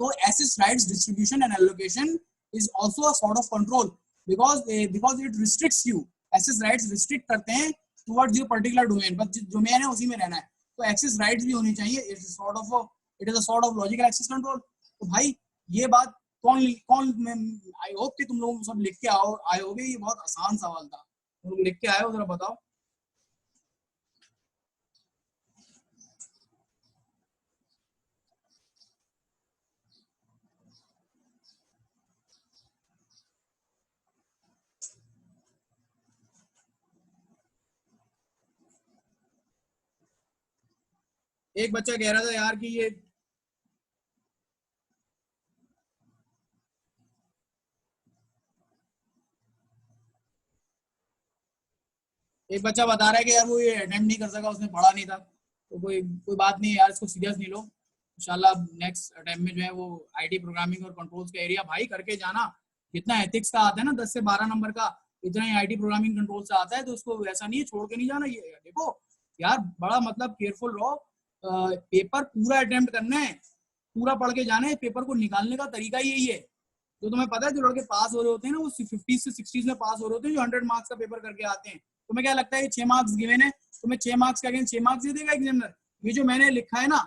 तो access rights distribution and allocation is also a sort of control, because it restricts you. Access rights restrict करते हैं टुवर्ड्स योर पर्टिकुलर डोमेन, बस जो डोमेन है उसी में रहना है। तो एक्सेस राइट्स भी होनी चाहिए, it is a sort of logical access control. तो भाई ये बात कौन कौन आई होप कि तुम लोग सब लिख के आए होगे, ये बहुत आसान सवाल था, तुम लोग लिख के आए हो, जरा बताओ। एक बच्चा कह रहा था यार कि ये एक बच्चा बता रहा है कि यार वो ये अटेम्प्ट नहीं कर सका, उसने पढ़ा नहीं था, तो कोई कोई बात नहीं यार, इसको सीरियस नहीं लो, इंशाल्लाह नेक्स्ट अटेम्प्ट में जो है वो आईटी प्रोग्रामिंग और कंट्रोल्स का एरिया भाई करके जाना। जितना एथिक्स का आता है ना 10 से 12 नंबर का, इतना ही आईटी प्रोग्रामिंग कंट्रोल से आता है, तो उसको वैसा नहीं है, छोड़ के नहीं जाना। ये देखो यार बड़ा मतलब केयरफुल रहो, पेपर पूरा अटेम्प्ट करना है, पूरा पढ़ के जाना है, पेपर को निकालने का तरीका यही है। तो तुम्हें पता है जो लड़के पास हो रहे होते हैं ना वो 50 से 60 में पास हो रहे होते हैं, जो 100 मार्क्स का पेपर करके आते हैं। तुम्हें क्या लगता है 6 मार्क्स गिवन है, तुम्हें 6 मार्क्स का अगेंस्ट 6 मार्क्स दे देगा एग्जामिनर? ये जो मैंने लिखा है ना,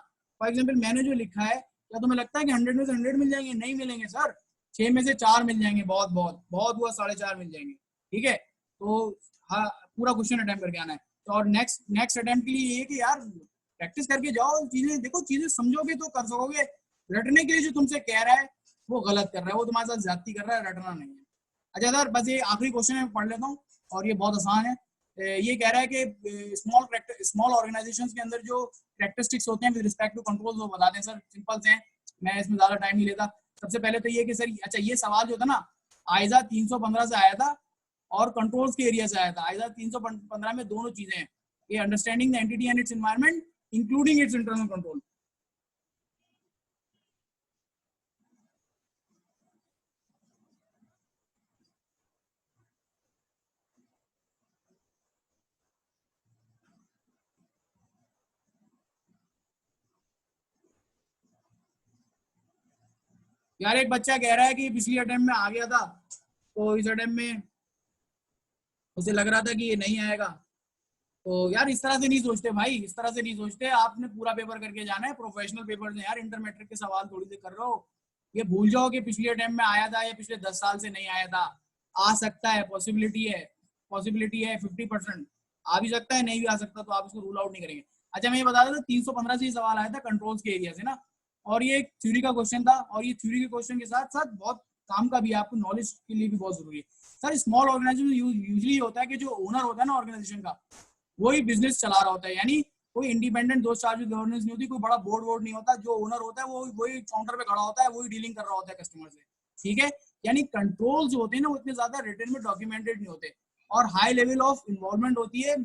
फॉर एग्जाम्पल मैंने जो लिखा है, क्या तुम्हें लगता है कि 100 में से 100 मिल जाएंगे? नहीं मिलेंगे सर, 6 में से 4 मिल जाएंगे, बहुत बहुत बहुत हुआ 4.5 मिल जाएंगे। ठीक है, तो हाँ पूरा क्वेश्चन अटेम्प्ट करके आना है। तो और नेक्स्ट अटेम्प्ट के लिए ये कि यार प्रैक्टिस करके जाओ, चीजें देखो, चीजें समझोगे तो कर सकोगे। रटने के लिए जो तुमसे कह रहा है वो गलत कर रहा है, वो तुम्हारे साथ ज्यादती कर रहा है, रटना नहीं है। अच्छा सर बस ये आखिरी क्वेश्चन मैं पढ़ लेता हूँ, और ये बहुत आसान है। ये कह रहा है कि स्मॉल ऑर्गेनाइजेशंस के अंदर जो कैरेक्टरिस्टिक्स होते हैं विद रिस्पेक्ट टू कंट्रोल्स वो बता दें। सर सिंपल से हैं, मैं इसमें ज्यादा टाइम नहीं लेता। सबसे पहले तो ये कि सर अच्छा ये सवाल जो था ना, आइजा 315 से आया था और कंट्रोल्स के एरिया से आया था। आइजा 315 में दोनों चीजें हैं, ये understanding the entity and it's environment including it's internal control. यार एक बच्चा कह रहा है कि पिछली अटेम्प्ट में आ गया था, तो इस अटेम्प्ट में उसे लग रहा था कि ये नहीं आएगा। तो यार इस तरह से नहीं सोचते भाई, इस तरह से नहीं सोचते, आपने पूरा पेपर करके जाना है, प्रोफेशनल पेपर है यार, इंटर मैट्रिक के सवाल थोड़ी देर कर रहे हो। ये भूल जाओ कि पिछले अटेम्प्ट में आया था या पिछले 10 साल से नहीं आया था। आ सकता है, पॉसिबिलिटी है 50%, आ भी सकता है नहीं भी आ सकता, तो आप इसको रूल आउट नहीं करेंगे। अच्छा मैं ये बता रहा था 315 से ये सवाल आया था कंट्रोल्स के एरिया से ना, और ये एक थ्योरी का क्वेश्चन था, और ये थ्योरी के क्वेश्चन के साथ साथ बहुत काम का भी है, आपको नॉलेज के लिए भी बहुत जरूरी है। सर स्मॉल ऑर्गेनाइजेशन यूजली होता है कि जो ओनर होता है ना ऑर्गेनाइजेशन का, वही बिजनेस चला रहा होता है, यानी कोई इंडिपेंडेंट दो चार्ज गवर्नेंस नहीं होती, कोई बड़ा बोर्ड नहीं होता। जो ओनर होता है वो वही काउंटर पे खड़ा होता है, वही डीलिंग कर रहा होता है कस्टमर से। ठीक है, यानी कंट्रोल जो होते हैं ना वो इतने ज्यादा रिटर्न में डॉक्यूमेंटेड नहीं होते, और हाई लेवल ऑफ इन्वॉल्वमेंट होती है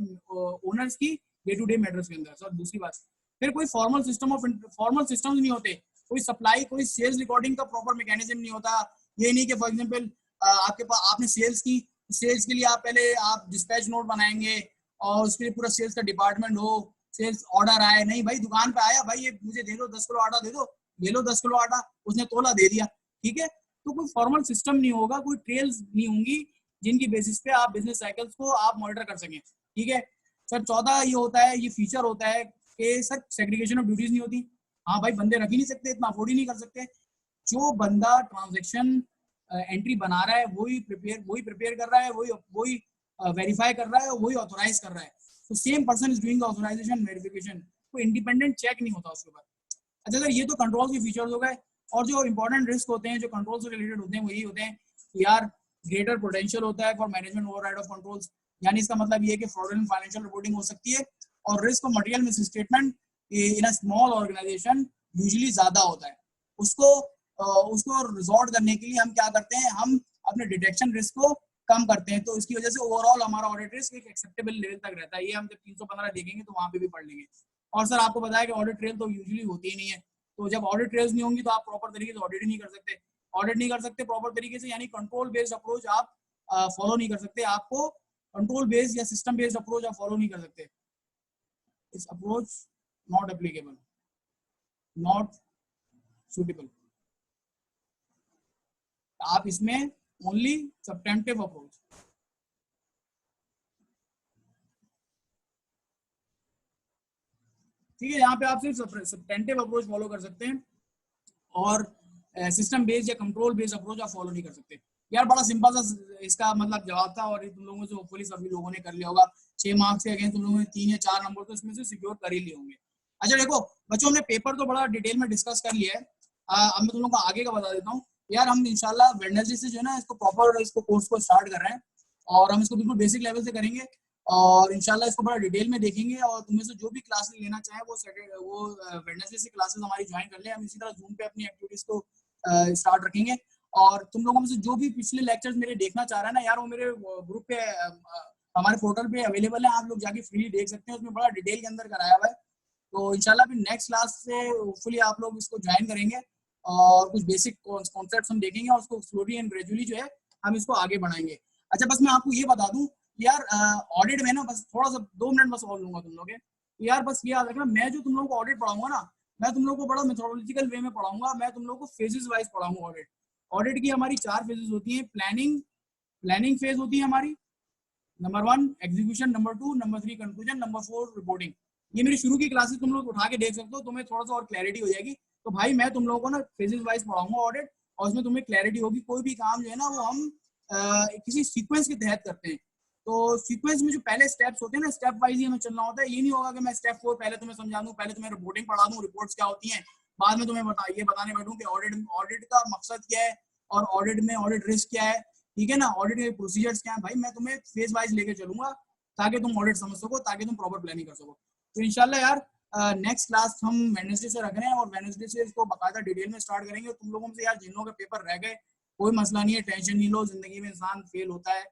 ओनर्स की डे टू डे मैटर्स के अंदर। सर दूसरी बात, फिर कोई फॉर्मल सिस्टम नहीं होते, कोई सप्लाई कोई सेल्स रिकॉर्डिंग का प्रॉपर मैकेनिज्म नहीं होता। ये नहीं कि फॉर एग्जाम्पल आपके पास आपने सेल्स की, सेल्स के लिए आप पहले आप डिस्पैच नोट बनाएंगे और उसके लिए पूरा सेल्स का डिपार्टमेंट हो, सेल्स ऑर्डर आए, नहीं भाई दुकान पे आया, भाई ये मुझे दे दो 10 किलो आटा दे दो, ले लो 10 किलो आटा, उसने तोला दे दिया। ठीक है, तो कोई फॉर्मल सिस्टम नहीं होगा, कोई ट्रेल्स नहीं होंगी जिनकी बेसिस पे आप बिजनेस साइकिल्स को आप मॉनिटर कर सकें। ठीक है सर, 14 ये होता है, ये फीचर होता है कि सर सेग्रीगेशन ऑफ ड्यूटीज नहीं होती। हाँ भाई बंदे रख ही नहीं सकते, इतना अफोर्ड ही नहीं कर सकते। जो बंदा ट्रांजेक्शन एंट्री बना रहा है वही प्रिपेयर कर रहा है, वही वेरीफाई कर रहा है, वही ऑथोराइज कर रहा है। तो same person is doing the authorization verification, कोई इंडिपेंडेंट चेक नहीं होता उसके ऊपर। अच्छा सर ये तो कंट्रोल के फीचर्स हो गए, और जो इंपॉर्टेंट रिस्क होते हैं जो कंट्रोल से रिलेटेड होते हैं वो यही होते हैं कि यार ग्रेटर पोटेंशियल होता है for management override of controls, यानी इसका मतलब ये है कि फ्रॉडुलेंट फाइनेंशियल रिपोर्टिंग हो सकती है, और risk of material misstatement in a small organization usually ज्यादा होता है। उसको उसको रिजॉर्ट करने के लिए हम क्या करते हैं, हम अपने डिटेक्शन रिस्क को कम करते हैं, तो इसकी वजह से ओवरऑल हमारा ऑडिट रिस्क एक एक्सेप्टेबल लेवल तक रहता है। ये हम जब 315 देखेंगे तो वहां पे भी पढ़ लेंगे। और सर आपको बताया कि ऑडिट ट्रेल तो यूजुअली होती ही नहीं है, तो जब ऑडिट ट्रेल्स नहीं होंगी तो आप प्रॉपर तरीके से ऑडिट नहीं कर सकते, ऑडिट नहीं कर सकते प्रॉपर तरीके से, यानी कंट्रोल बेस्ड अप्रोच आप फॉलो नहीं कर सकते, आपको कंट्रोल बेस्ड या सिस्टम बेस्ड अप्रोच आप फॉलो नहीं कर सकते। इस approach not applicable, not suitable, आप इसमें ओनली सब्टेंटिव अप्रोच। ठीक है, यहाँ पे आप सिर्फ सब्टेंटिव अप्रोच फॉलो कर सकते हैं, और सिस्टम बेस्ड या कंट्रोल बेस्ड अप्रोच आप फॉलो नहीं कर सकते। यार बड़ा सिंपल सा इसका मतलब जवाब था, और तुम लोगों से होपफुली सभी लोगों ने कर लिया होगा। 6 मार्क्स के अगेंस्ट तुम लोगों ने 3 या 4 नंबर तो इसमें से सिक्योर कर ही लिए होंगे। अच्छा देखो बच्चों, हमने पेपर तो बड़ा डिटेल में डिस्कस कर लिया है, अब मैं तुम लोगों को आगे का बता देता हूँ। यार हम इंशाल्लाह वेडनेसडे से जो है ना इसको प्रॉपर इसको कोर्स को स्टार्ट कर रहे हैं, और हम इसको बिल्कुल बेसिक लेवल से करेंगे, और इंशाल्लाह इसको बड़ा डिटेल में देखेंगे। और तुम्हें से जो भी क्लासेस लेना चाहे वो वेडनेसडे से क्लासेस हमारी ज्वाइन कर ले। हम इसी तरह जूम पे अपनी एक्टिविटीज को स्टार्ट रखेंगे, और तुम लोगों में से जो भी पिछले लेक्चर्स मेरे देखना चाह रहा है ना यार, वो मेरे ग्रुप पे हमारे पोर्टल पे अवेलेबल है, आप लोग जाके फ्री देख सकते हैं, उसमें बड़ा डिटेल के अंदर कराया हुआ है। तो इंशाल्लाह फिर नेक्स्ट क्लास से होपफुली आप लोग इसको ज्वाइन करेंगे और कुछ बेसिक कॉन्सेप्ट्स हम देखेंगे और उसको स्लोली एंड ग्रेजुअली जो है हम इसको आगे बढ़ाएंगे। अच्छा बस मैं आपको ये बता दूं यार, ऑडिट में ना बस थोड़ा सा 2 मिनट बस और लूंगा तुम लोग यार, बस ये याद रखना, मैं जो तुम लोगों को ऑडिट पढ़ाऊंगा ना, मैं तुम लोगों को बड़ा मेथोडोलॉजिकल वे में पढ़ाऊंगा, मैं तुम लोगों को फेजेस वाइज पढ़ाऊंगा। ऑडिट की हमारी 4 फेजेस होती हैं। प्लानिंग फेज होती है हमारी, number 1 execution, number 2, number 3 conclusion, number 4 reporting. ये मेरी शुरू की क्लासेस तुम लोग उठा के देख सकते हो, तुम्हें थोड़ा सा और क्लैरिटी हो जाएगी। तो भाई मैं तुम लोगों को ना फेजेस वाइज पढ़ाऊंगा ऑडिट, और उसमें तुम्हें क्लैरिटी होगी। कोई भी काम जो है ना वो हम किसी सीक्वेंस के तहत करते हैं। तो सीक्वेंस में जो पहले स्टेप्स होते हैं ना, स्टेप वाइज ही हमें चलना होता है। ये नहीं होगा कि मैं स्टेप 4 पहले तुम्हें समझा दूं, पहले तुम्हें रिपोर्टिंग पढ़ा दूं, रिपोर्ट्स क्या होती हैं, बाद में तुम्हें बताने बैठूं कि ऑडिट का मकसद क्या है और ऑडिट में ऑडिट रिस्क क्या है, ठीक है ना, ऑडिट के प्रोसीजर्स क्या है। भाई मैं तुम्हें फेज वाइज लेके चलूंगा ताकि तुम ऑडिट समझ सको, ताकि तुम प्रॉपर प्लानिंग कर सको। तो इंशाल्लाह यार नेक्स्ट क्लास हम वेडनेसडे से रख रहे हैं और वेडनेसडे से इसको बाकायदा डिटेल में स्टार्ट करेंगे। तुम लोगों से यार जिन लोगों के पेपर रह गए, कोई मसला नहीं है, टेंशन नहीं लो, जिंदगी में इंसान फेल होता है,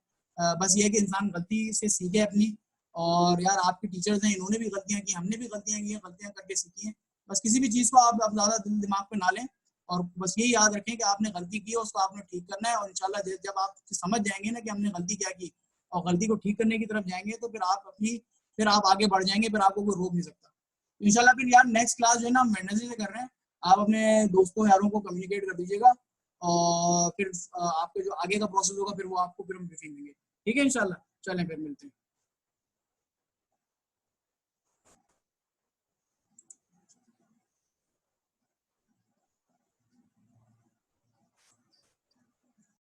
बस ये है कि इंसान गलती से सीखे अपनी। और यार आपके टीचर्स हैं, इन्होंने भी गलतियां की, हमने भी गलतियां की हैं, गलतियां करके सीखी हैं। बस किसी भी चीज को आप ज्यादा दिल दिमाग पे ना लें, और बस यही याद रखें कि आपने गलती की है, उसको आपने ठीक करना है। और इंशाल्लाह जब आप समझ जाएंगे ना कि हमने गलती क्या की और गलती को ठीक करने की तरफ जाएंगे, तो फिर आप आगे बढ़ जाएंगे, फिर आपको कोई रोक नहीं सकता। इंशाल्लाह फिर यार नेक्स्ट क्लास जो है ना हम वेडनेसडे से कर रहे हैं। आप अपने दोस्तों यारों को कम्युनिकेट कर दीजिएगा, और फिर आपके जो आगे का प्रोसेस होगा फिर वो आपको फिर हम ब्रीफिंग देंगे। ठीक है इंशाल्लाह, चलें फिर मिलते हैं।